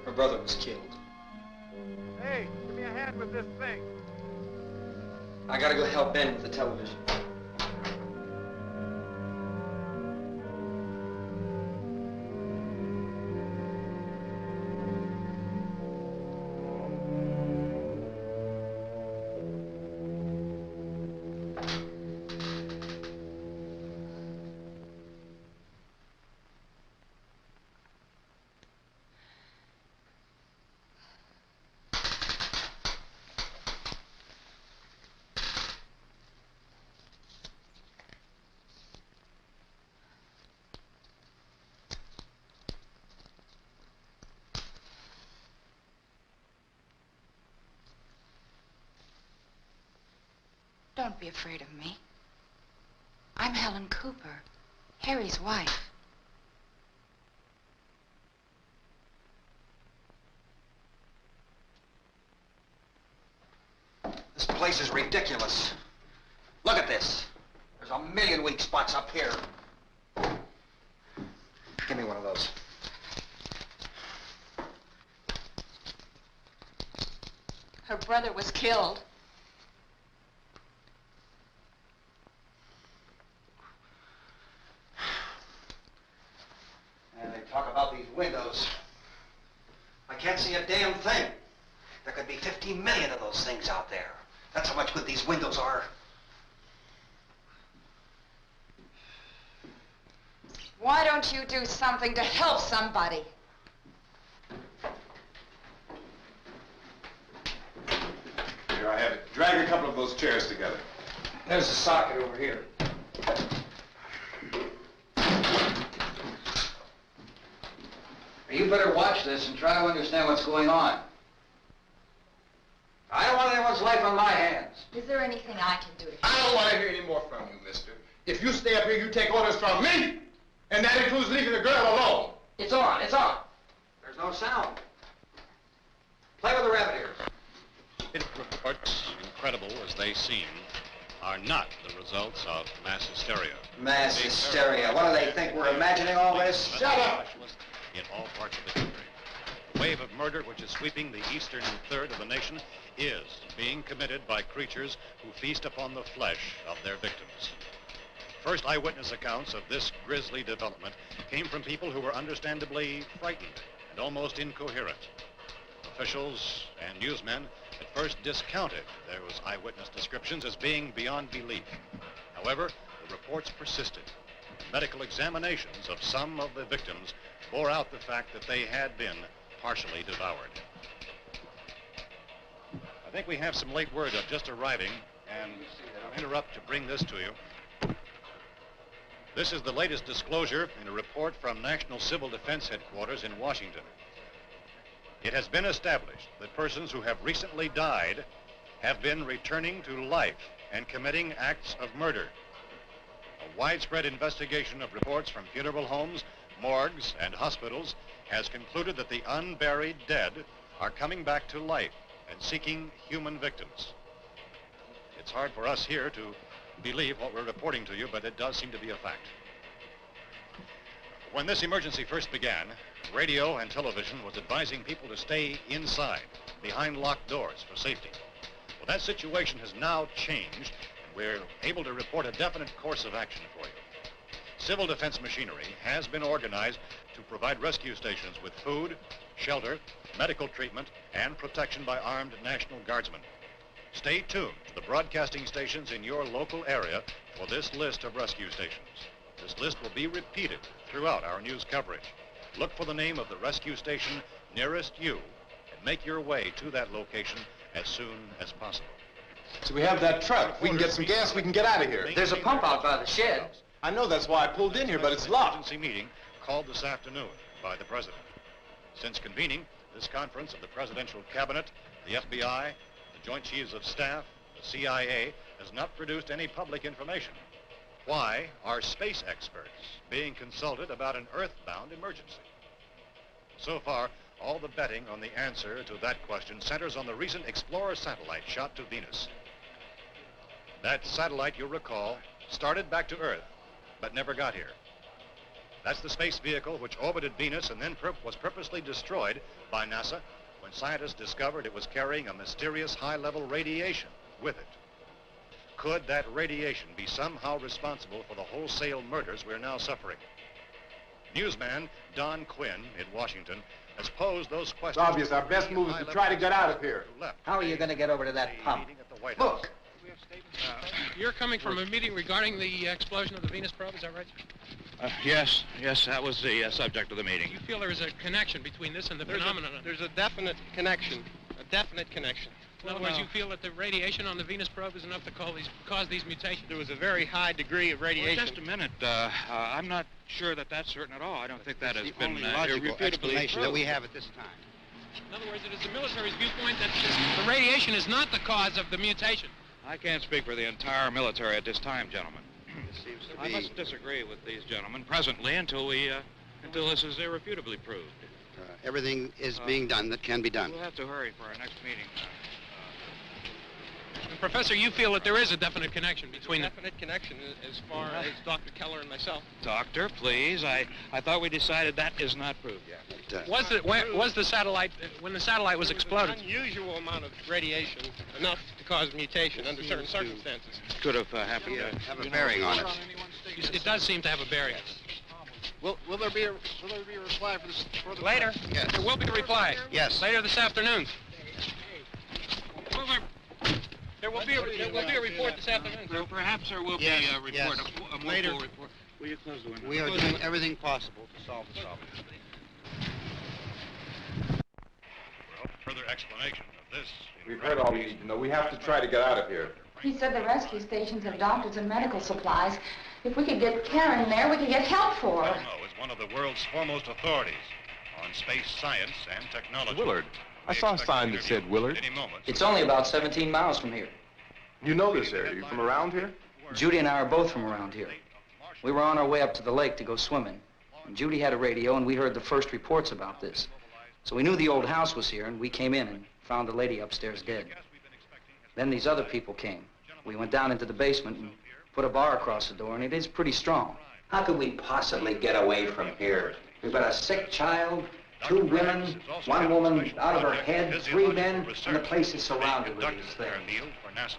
Her brother was killed. Hey, give me a hand with this thing. I gotta go help Ben with the television. Don't be afraid of me. I'm Helen Cooper, Harry's wife. This place is ridiculous. Look at this. There's a million weak spots up here. Give me one of those. Her brother was killed. And they talk about these windows. I can't see a damn thing. There could be 15 million of those things out there. That's how much good these windows are. Why don't you do something to help somebody? Here, I have it. Drag a couple of those chairs together. There's a socket over here. You better watch this and try to understand what's going on. I don't want anyone's life on my hands. Is there anything I can do to I don't want to hear any more from you, mister. If you stay up here, you take orders from me. And that includes leaving the girl alone. It's on, it's on. There's no sound. Play with the rabbit ears. Reports, incredible as they seem, are not the results of mass hysteria. Mass hysteria. What do they think? We're imagining all this? Shut up! In all parts of the country. The wave of murder which is sweeping the eastern third of the nation is being committed by creatures who feast upon the flesh of their victims. First eyewitness accounts of this grisly development came from people who were understandably frightened and almost incoherent. Officials and newsmen at first discounted those eyewitness descriptions as being beyond belief. However, the reports persisted. Medical examinations of some of the victims bore out the fact that they had been partially devoured. I think we have some late word just arriving, and I'll interrupt to bring this to you. This is the latest disclosure in a report from National Civil Defense Headquarters in Washington. It has been established that persons who have recently died have been returning to life and committing acts of murder. A widespread investigation of reports from funeral homes, morgues, and hospitals has concluded that the unburied dead are coming back to life and seeking human victims. It's hard for us here to believe what we're reporting to you, but it does seem to be a fact. When this emergency first began, radio and television was advising people to stay inside, behind locked doors for safety. Well, that situation has now changed, and we're able to report a definite course of action for you. Civil defense machinery has been organized to provide rescue stations with food, shelter, medical treatment, and protection by armed National Guardsmen. Stay tuned to the broadcasting stations in your local area for this list of rescue stations. This list will be repeated throughout our news coverage. Look for the name of the rescue station nearest you and make your way to that location as soon as possible. So we have that truck. We can get some gas, we can get out of here. There's a pump out by the shed. I know, that's why I pulled in here, but it's locked. Emergency meeting called this afternoon by the President. Since convening this conference of the Presidential Cabinet, the FBI, the Joint Chiefs of Staff, the CIA has not produced any public information. Why are space experts being consulted about an earthbound emergency? So far, all the betting on the answer to that question centers on the recent Explorer satellite shot to Venus. That satellite, you'll recall, started back to Earth, but never got here. That's the space vehicle which orbited Venus and then was purposely destroyed by NASA when scientists discovered it was carrying a mysterious high-level radiation with it. Could that radiation be somehow responsible for the wholesale murders we're now suffering? Newsman Don Quinn in Washington has posed those questions. It's obvious our best move is to try to get out of here. How are you going to get over to that pump? Look! You're coming from a meeting regarding the explosion of the Venus probe, is that right? Yes, that was the subject of the meeting. You feel there is a connection between this and the phenomenon? There's a definite connection. In other words, you feel that the radiation on the Venus probe is enough to cause these mutations? There was a very high degree of radiation. Well, just a minute. I'm not sure that that's certain at all. I don't think that has been logical explanation that we have at this time. In other words, it is the military's viewpoint that the radiation is not the cause of the mutation. I can't speak for the entire military at this time, gentlemen. This seems to I must disagree with these gentlemen presently until this is irrefutably proved. Everything is being done that can be done. We'll have to hurry for our next meeting. And Professor, you feel that there is a definite connection between them? Definite connection as far as Dr. Keller and myself. Doctor, please. I thought we decided that is not proved yet. Was the satellite, when the satellite was exploded? An unusual amount of radiation, enough to cause mutation under certain circumstances. Could have happened. Have a bearing on it. It does seem to have a bearing. Will there be a reply for this? Later? Yes. There will be a reply. Yes. Later this afternoon. There will be a report this afternoon. Perhaps there will be a report, a more full report. Will you close the window? We are doing everything possible to solve the problem. Well, further explanation of this... We've heard all we need to know. We have to try to get out of here. He said the rescue stations have doctors and medical supplies. If we could get care in there, we could get help for her. Well, no, it's one of the world's foremost authorities on space science and technology. Willard. I saw a sign that said Willard. Any moment. It's only about 17 miles from here. You know this area. You from around here? Judy and I are both from around here. We were on our way up to the lake to go swimming. And Judy had a radio, and we heard the first reports about this. So we knew the old house was here, and we came in and found the lady upstairs dead. Then these other people came. We went down into the basement and put a bar across the door, and it is pretty strong. How could we possibly get away from here? We've got a sick child, 2 women, 1 woman out of her head, 3 men, and the place is surrounded with these things. For NASA.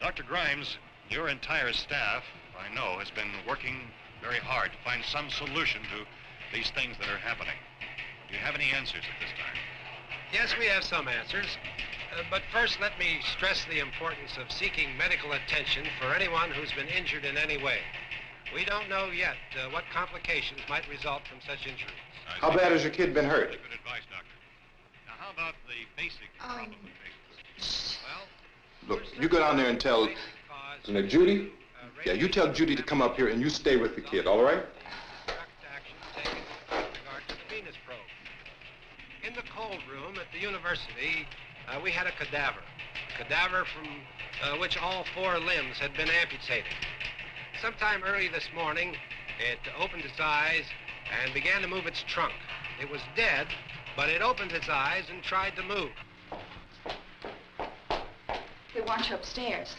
Dr. Grimes, your entire staff, I know, has been working very hard to find some solution to these things that are happening. Do you have any answers at this time? Yes, we have some answers. But first, let me stress the importance of seeking medical attention for anyone who's been injured in any way. We don't know yet what complications might result from such injuries. How bad has your kid been hurt? Good advice, Doctor. Now, how about the basic complications? Look, you go down there and tell... Now, Judy? Yeah, you tell Judy to come up here and you stay with the kid, all right? In the cold room at the university, we had a cadaver from which all 4 limbs had been amputated. Sometime early this morning, it opened its eyes and began to move its trunk. It was dead, but it opened its eyes and tried to move. They want you upstairs.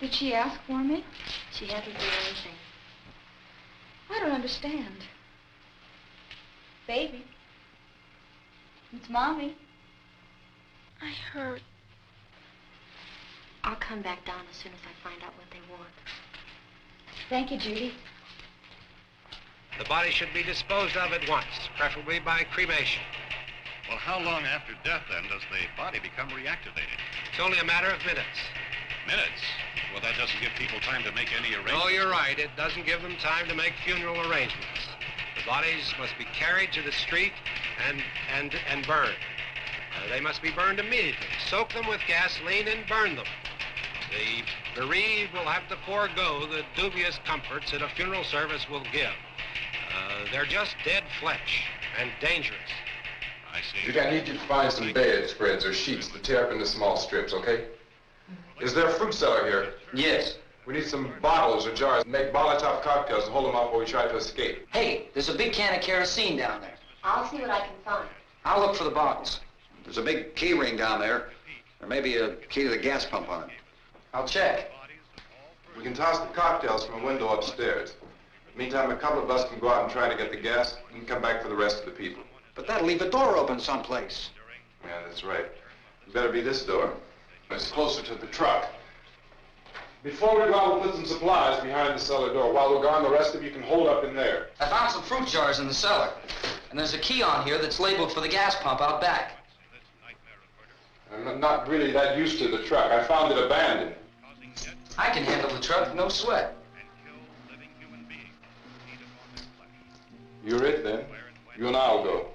Did she ask for me? She hasn't done anything. I don't understand. Baby, It's Mommy. I heard. I'll come back down as soon as I find out what they want. Thank you, Judy. The body should be disposed of at once, preferably by cremation. Well, how long after death, then, does the body become reactivated? It's only a matter of minutes. Minutes? Well, that doesn't give people time to make any arrangements. Oh, you're right. It doesn't give them time to make funeral arrangements. The bodies must be carried to the street and burned. They must be burned immediately. Soak them with gasoline and burn them. The bereaved will have to forego the dubious comforts that a funeral service will give. They're just dead flesh and dangerous. I see. Judy, I need you to find some bedspreads or sheets to tear up into small strips, okay? Is there a fruit cellar here? Yes. We need some bottles or jars. Make Molotov cocktails and hold them out while we try to escape. Hey, there's a big can of kerosene down there. I'll see what I can find. I'll look for the bottles. There's a big key ring down there. There may be a key to the gas pump on it. I'll check. We can toss the cocktails from a window upstairs. Meantime, a couple of us can go out and try to get the gas and come back for the rest of the people. But that'll leave the door open someplace. Yeah, that's right. It better be this door. It's closer to the truck. Before we go out, we'll put some supplies behind the cellar door. While we're gone, the rest of you can hold up in there. I found some fruit jars in the cellar. And there's a key on here that's labeled for the gas pump out back. I'm not really that used to the truck. I found it abandoned. I can handle the truck, no sweat. You're it, then. You and I'll go.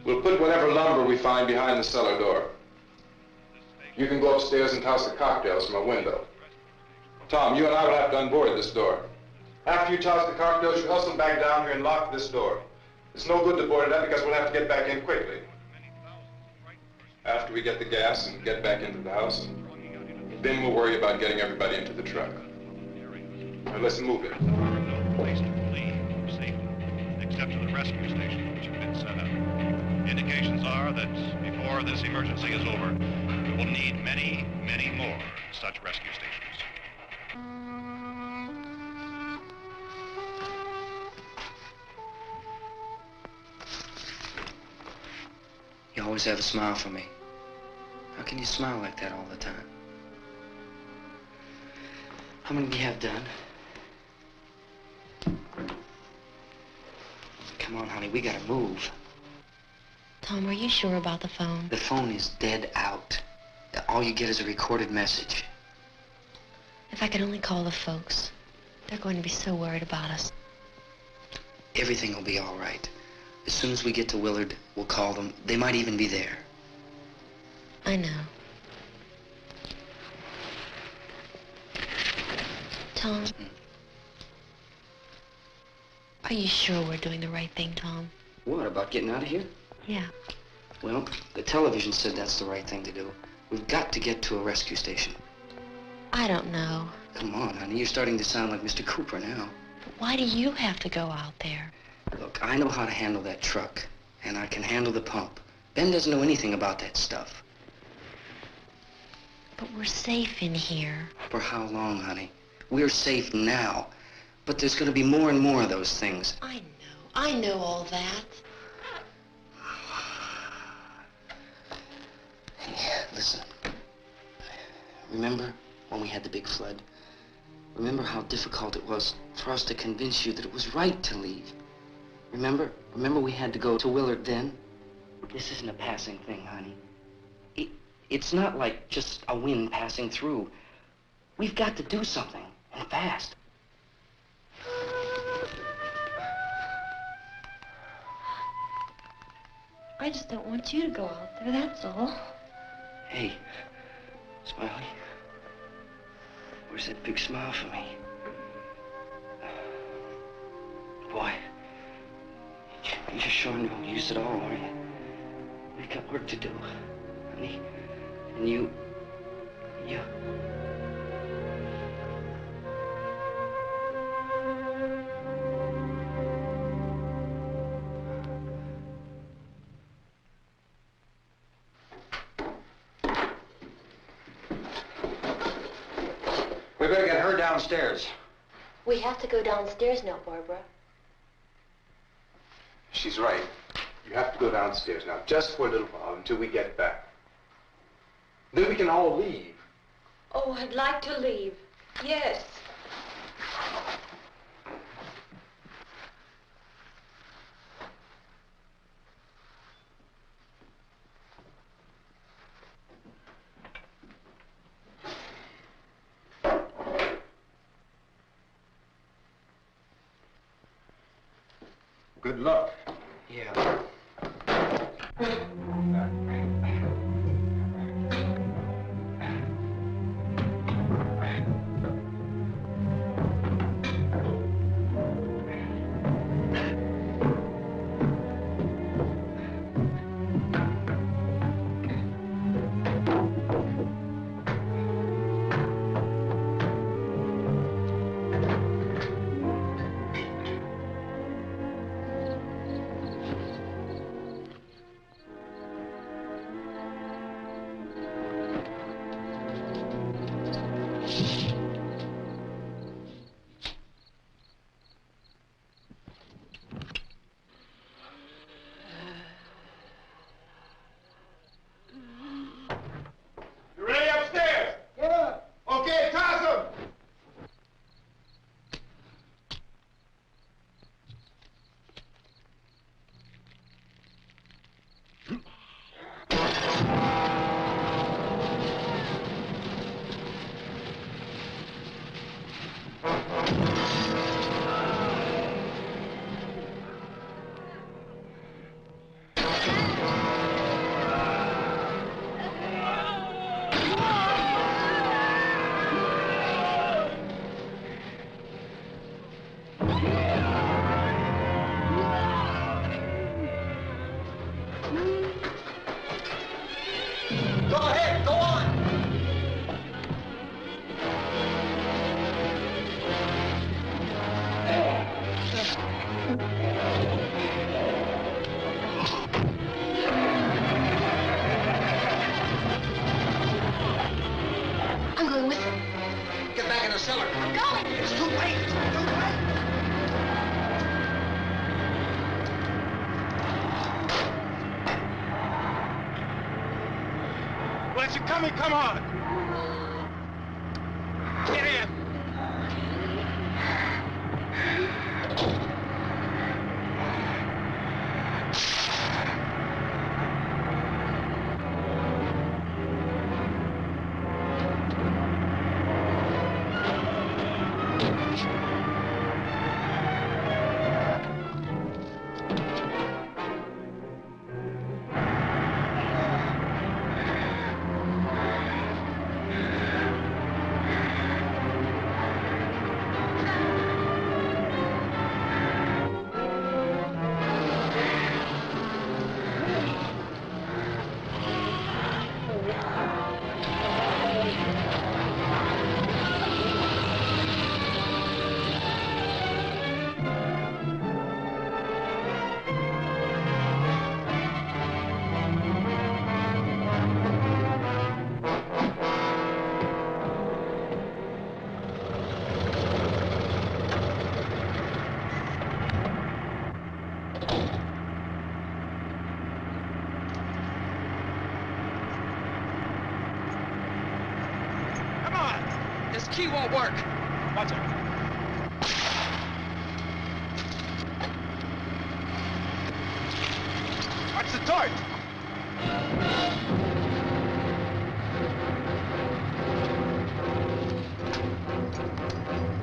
We'll put whatever lumber we find behind the cellar door. You can go upstairs and toss the cocktails from a window. Tom, you and I will have to unboard this door. After you toss the cocktails, you hustle back down here and lock this door. It's no good to board it up because we'll have to get back in quickly. After we get the gas and get back into the house, then we'll worry about getting everybody into the truck. Now let's move it. No place to flee for safety, except to the rescue station, which have been set up. Indications are that before this emergency is over, we will need many, many more such rescue stations. You always have a smile for me. How can you smile like that all the time? How many do you have done? Come on, honey, we gotta move. Tom, are you sure about the phone? The phone is dead out. All you get is a recorded message. If I could only call the folks. They're going to be so worried about us. Everything will be all right. As soon as we get to Willard, we'll call them. They might even be there. I know. Tom? Are you sure we're doing the right thing, Tom? What, about getting out of here? Yeah. Well, the television said that's the right thing to do. We've got to get to a rescue station. I don't know. Come on, honey. You're starting to sound like Mr. Cooper now. But why do you have to go out there? Look, I know how to handle that truck, and I can handle the pump. Ben doesn't know anything about that stuff. But we're safe in here. For how long, honey? We're safe now. But there's going to be more and more of those things. I know all that. Hey, listen. Remember when we had the big flood? Remember how difficult it was for us to convince you that it was right to leave? Remember? Remember we had to go to Willard then? This isn't a passing thing, honey. It's not like just a wind passing through. We've got to do something, and fast. I just don't want you to go out there, that's all. Hey, Smiley. Where's that big smile for me? Boy, you're sure no use at all, are you? We've got work to do, honey. And you... We better get her downstairs. We have to go downstairs now, Barbara. She's right. You have to go downstairs now, just for a little while, until we get back. Then we can all leave. Oh, I'd like to leave. Yes. Good luck. Yeah. Come on! Get in! This key won't work. Watch it. Watch the dart!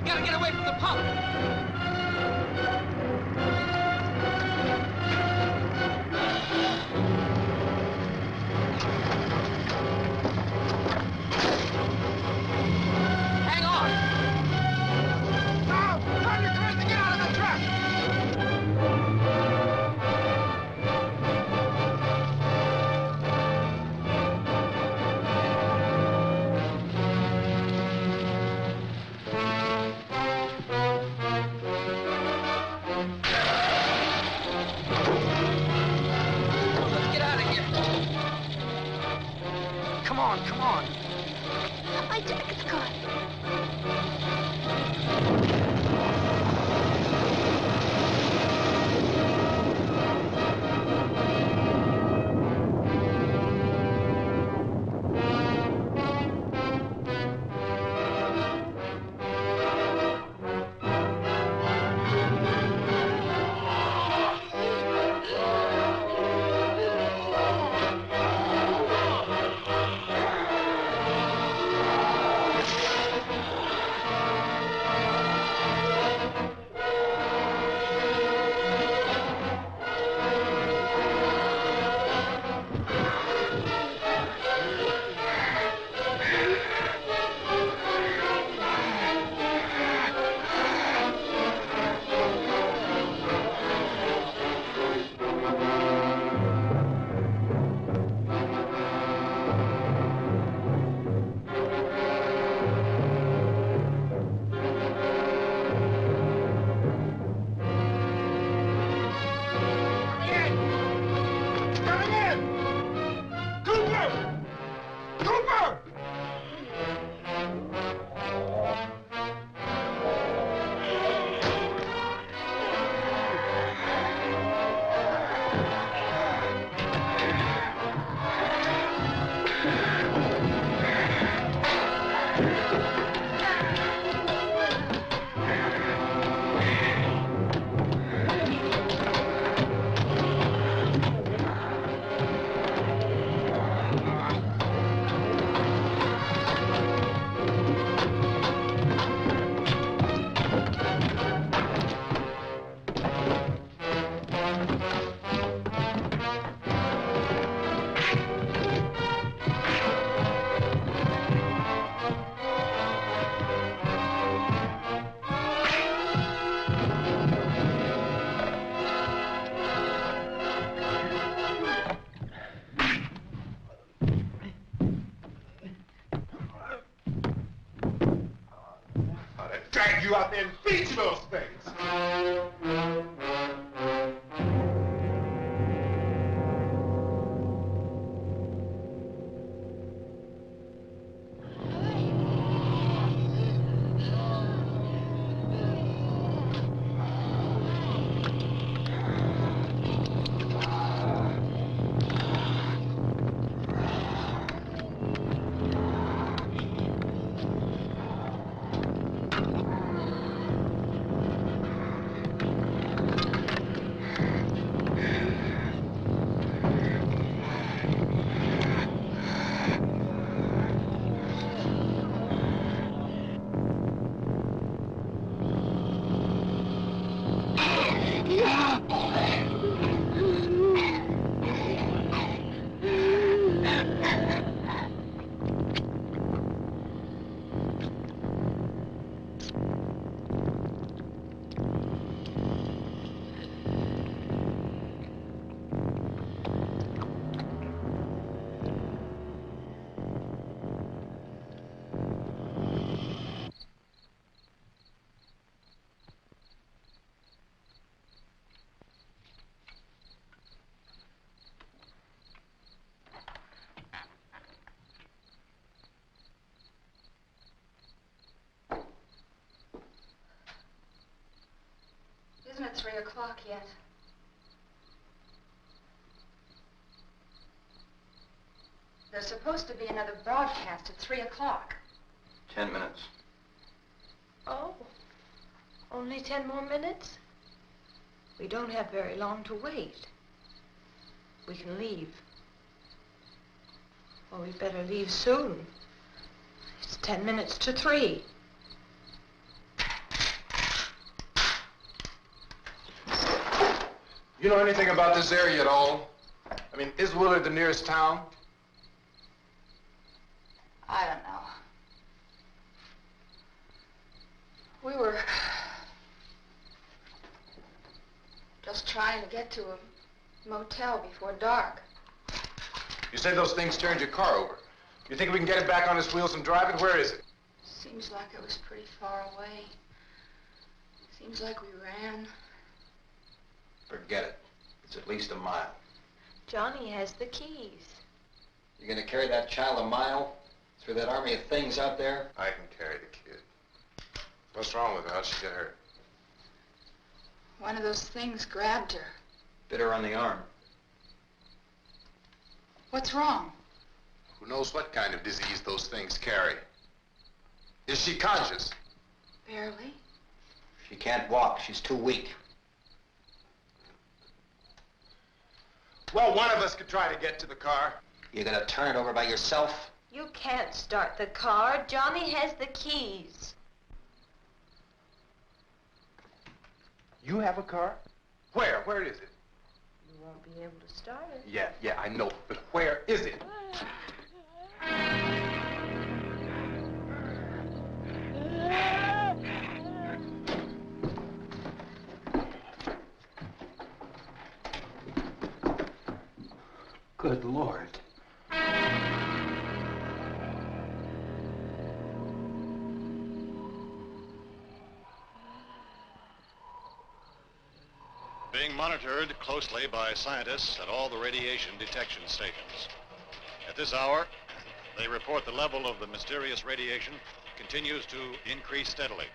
We gotta get away from the pump. Hang on! Now! Turn your cars to get out of the truck! Let's get out of here. Come on, come on. My jacket's caught. Drag you out there and feed you those things. Isn't it 3 o'clock yet? There's supposed to be another broadcast at 3 o'clock. 10 minutes. Oh, only 10 more minutes? We don't have very long to wait. We can leave. Well, we better leave soon. It's 10 minutes to 3. You know anything about this area at all? I mean, is Willard the nearest town? I don't know. We were just trying to get to a motel before dark. You said those things turned your car over. You think we can get it back on its wheels and drive it? Where is it? Seems like it was pretty far away. Seems like we ran. Forget it. It's at least a mile. Johnny has the keys. You're gonna carry that child a mile through that army of things out there? I can carry the kid. What's wrong with her? How'd she get hurt? One of those things grabbed her. Bit her on the arm. What's wrong? Who knows what kind of disease those things carry? Is she conscious? Barely. She can't walk. She's too weak. Well, one of us could try to get to the car. You gonna turn it over by yourself? You can't start the car. Johnny has the keys. You have a car? Where? Where is it? You won't be able to start it. Yeah, I know. But where is it? Good Lord. Being monitored closely by scientists at all the radiation detection stations. At this hour, they report the level of the mysterious radiation continues to increase steadily.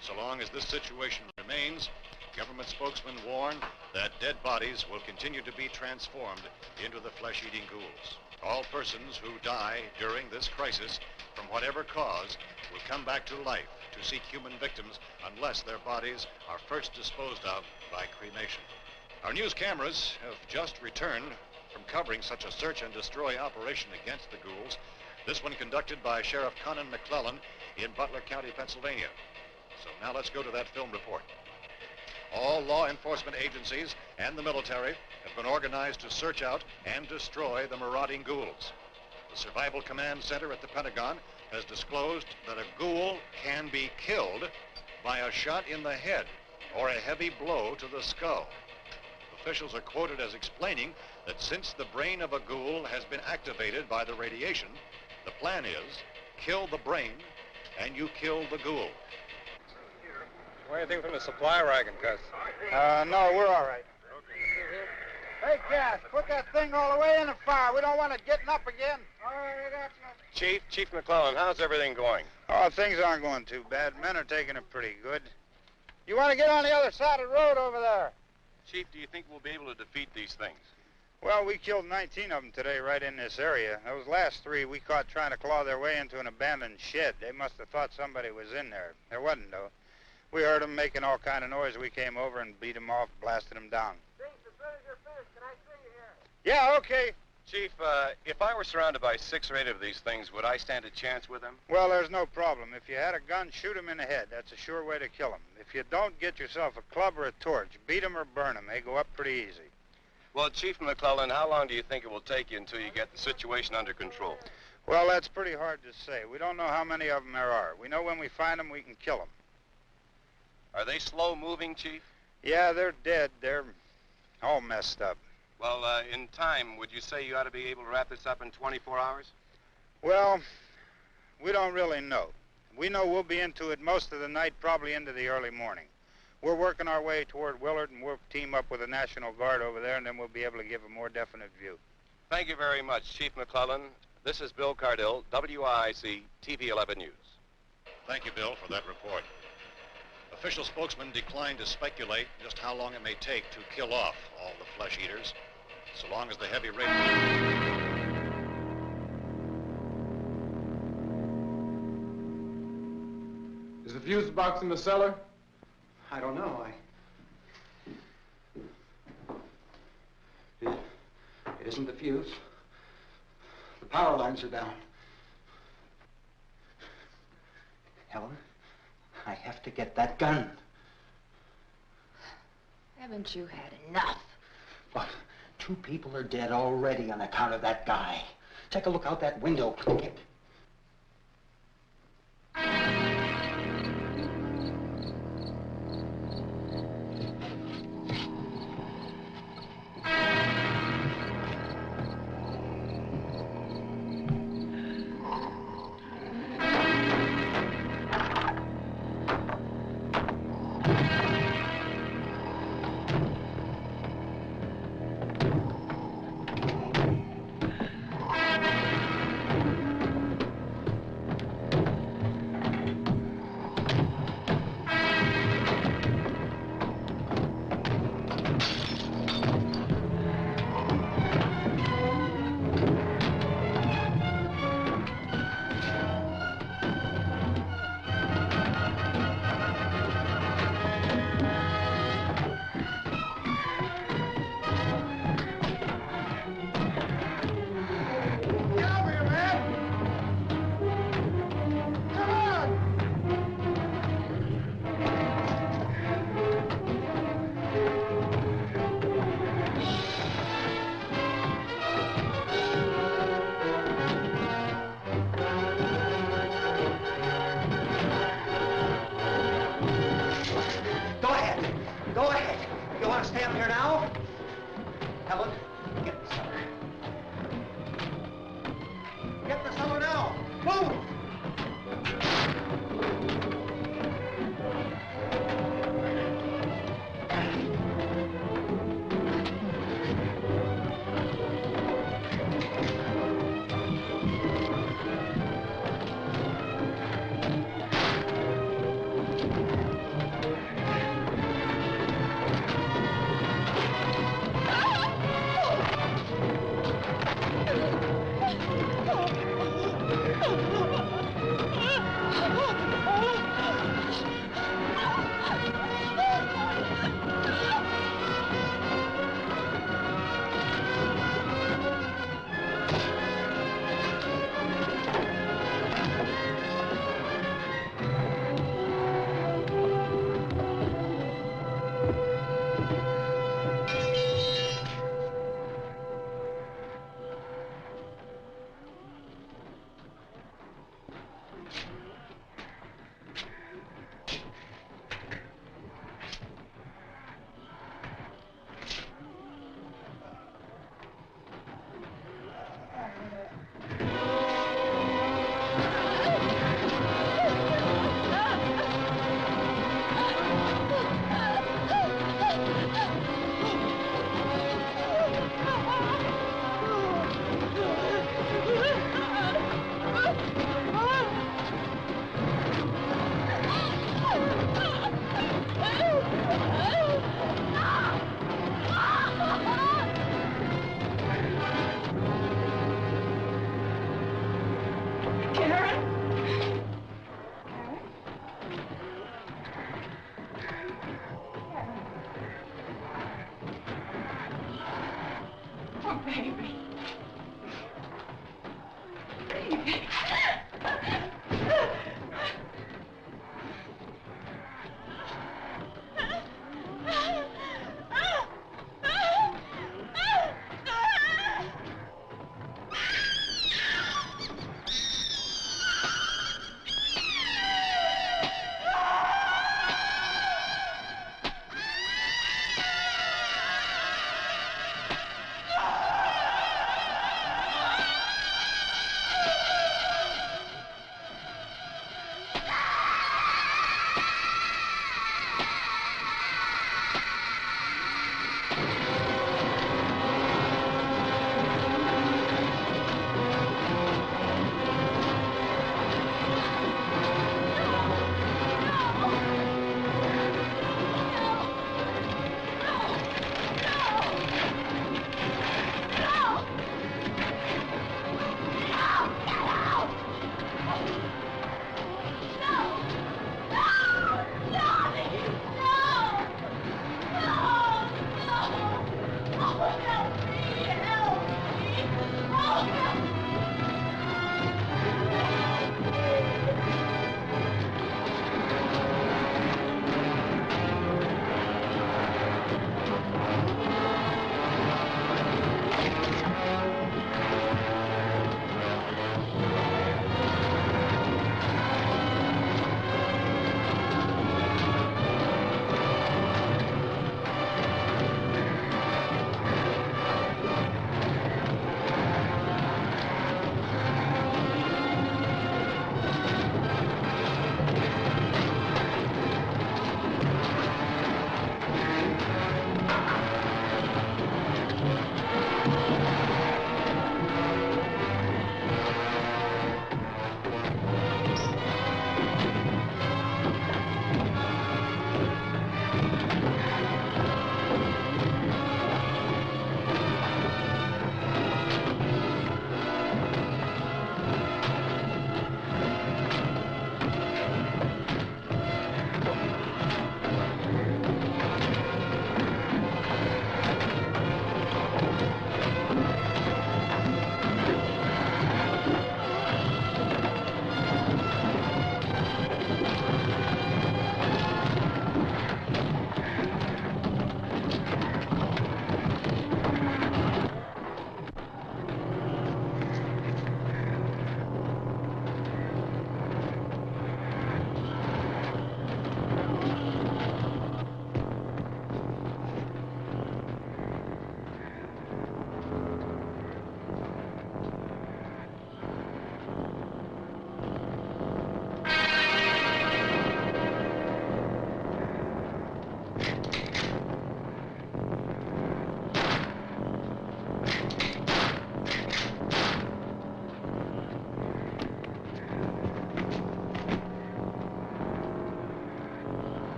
So long as this situation remains, government spokesmen warn that dead bodies will continue to be transformed into the flesh-eating ghouls. All persons who die during this crisis, from whatever cause, will come back to life to seek human victims unless their bodies are first disposed of by cremation. Our news cameras have just returned from covering such a search and destroy operation against the ghouls, this one conducted by Sheriff Conan McClellan in Butler County, Pennsylvania. So now let's go to that film report. All law enforcement agencies and the military have been organized to search out and destroy the marauding ghouls. The Survival Command Center at the Pentagon has disclosed that a ghoul can be killed by a shot in the head or a heavy blow to the skull. Officials are quoted as explaining that since the brain of a ghoul has been activated by the radiation, the plan is kill the brain and you kill the ghoul. Anything from the supply wagon, Gus? No, we're all right. Hey, Cass, put that thing all the way in the fire. We don't want it getting up again. All right, I got you. Chief McClellan, how's everything going? Oh, things aren't going too bad. Men are taking it pretty good. You want to get on the other side of the road over there? Chief, do you think we'll be able to defeat these things? Well, we killed 19 of them today right in this area. Those last 3 we caught trying to claw their way into an abandoned shed. They must have thought somebody was in there. There wasn't, though. We heard them making all kind of noise. We came over and beat them off, blasted them down. Can I see you here? Yeah, okay. Chief, if I were surrounded by 6 or 8 of these things, would I stand a chance with them? Well, there's no problem. If you had a gun, shoot them in the head. That's a sure way to kill them. If you don't, get yourself a club or a torch. Beat them or burn them. They go up pretty easy. Well, Chief McClellan, how long do you think it will take you until you get the situation under control? Well, that's pretty hard to say. We don't know how many of them there are. We know when we find them, we can kill them. Are they slow-moving, Chief? Yeah, they're dead. They're all messed up. Well, in time, would you say you ought to be able to wrap this up in 24 hours? Well, we don't really know. We know we'll be into it most of the night, probably into the early morning. We're working our way toward Willard, and we'll team up with the National Guard over there, and then we'll be able to give a more definite view. Thank you very much, Chief McClellan. This is Bill Cardill, WIC TV 11 News. Thank you, Bill, for that report. Official spokesmen declined to speculate just how long it may take to kill off all the flesh eaters, so long as the heavy Is the fuse box in the cellar? I don't know. It isn't the fuse. The power lines are down. Helen, I have to get that gun. Haven't you had enough? But 2 people are dead already on account of that guy. Take a look out that window.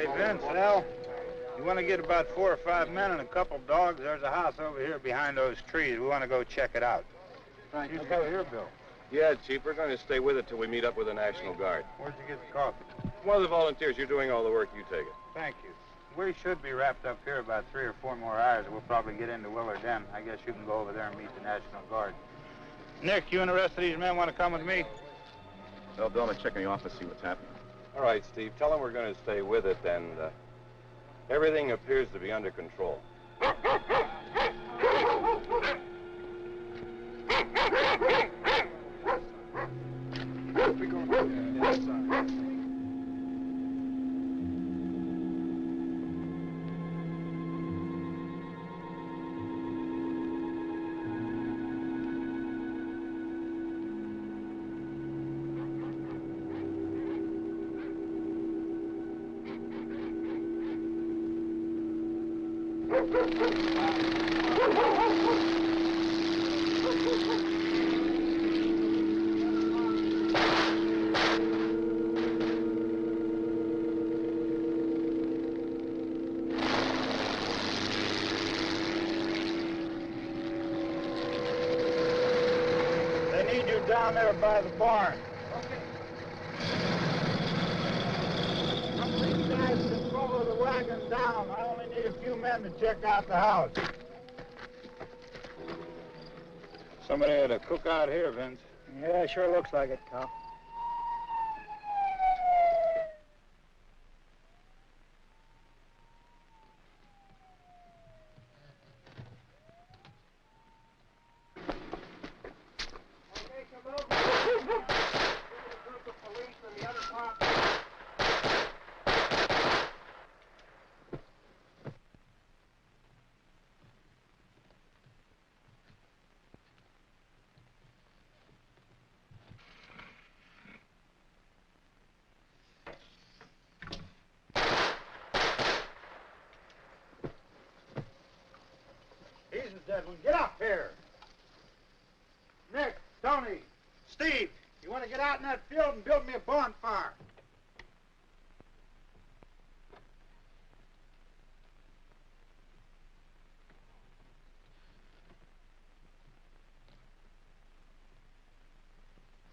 Hey, Vince, Al, you want to get about 4 or 5 men and a couple dogs? There's a house over here behind those trees. We want to go check it out. Right. You go here, Bill. Yeah, Chief, we're going to stay with it till we meet up with the National Guard. Where'd you get the coffee? One of the volunteers, you're doing all the work, you take it. Thank you. We should be wrapped up here about 3 or 4 more hours. We'll probably get into Willard then. I guess you can go over there and meet the National Guard. Nick, you and the rest of these men want to come with me? Well, Bill, I'm going to check in the office, see what's happening. All right, Steve, tell them we're going to stay with it, and everything appears to be under control. They need you down there by the barn. These guys can follow the wagon down. I only need a few men to check out the house. Somebody had a cookout here, Vince. Yeah, sure looks like it, Cal. He's the dead one. Get up here. Nick, Tony, Steve, you want to get out in that field and build me a bonfire?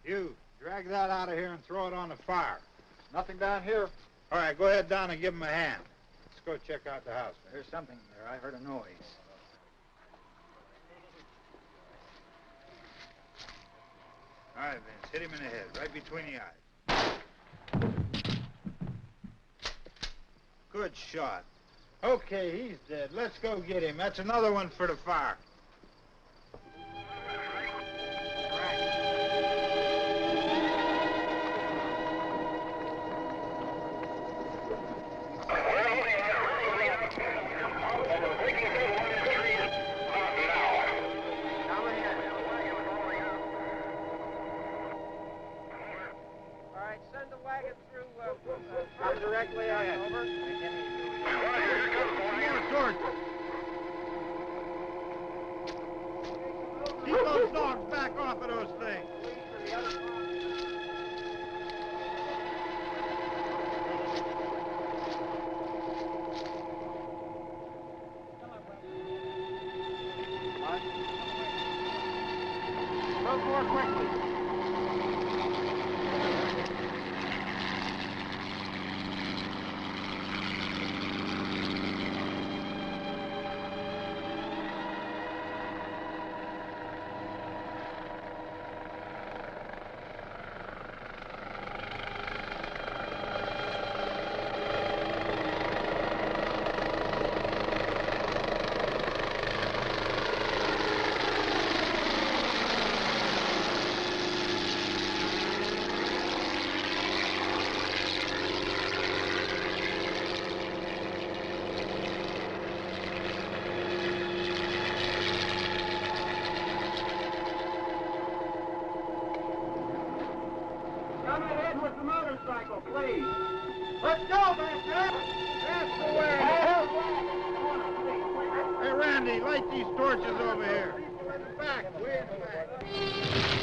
You, drag that out of here and throw it on the fire. Nothing down here. All right, go ahead down and give him a hand. Let's go check out the house. There's something there. I heard a noise. All right, Vince, hit him in the head, right between the eyes. Good shot. Okay, he's dead. Let's go get him. That's another one for the fire. Directly out, over. More torches. Keep those dogs back off of those things. Move more quickly. Please. Let's go, man. That's the way. Hey, Randy, light these torches over here. Back, way in the back.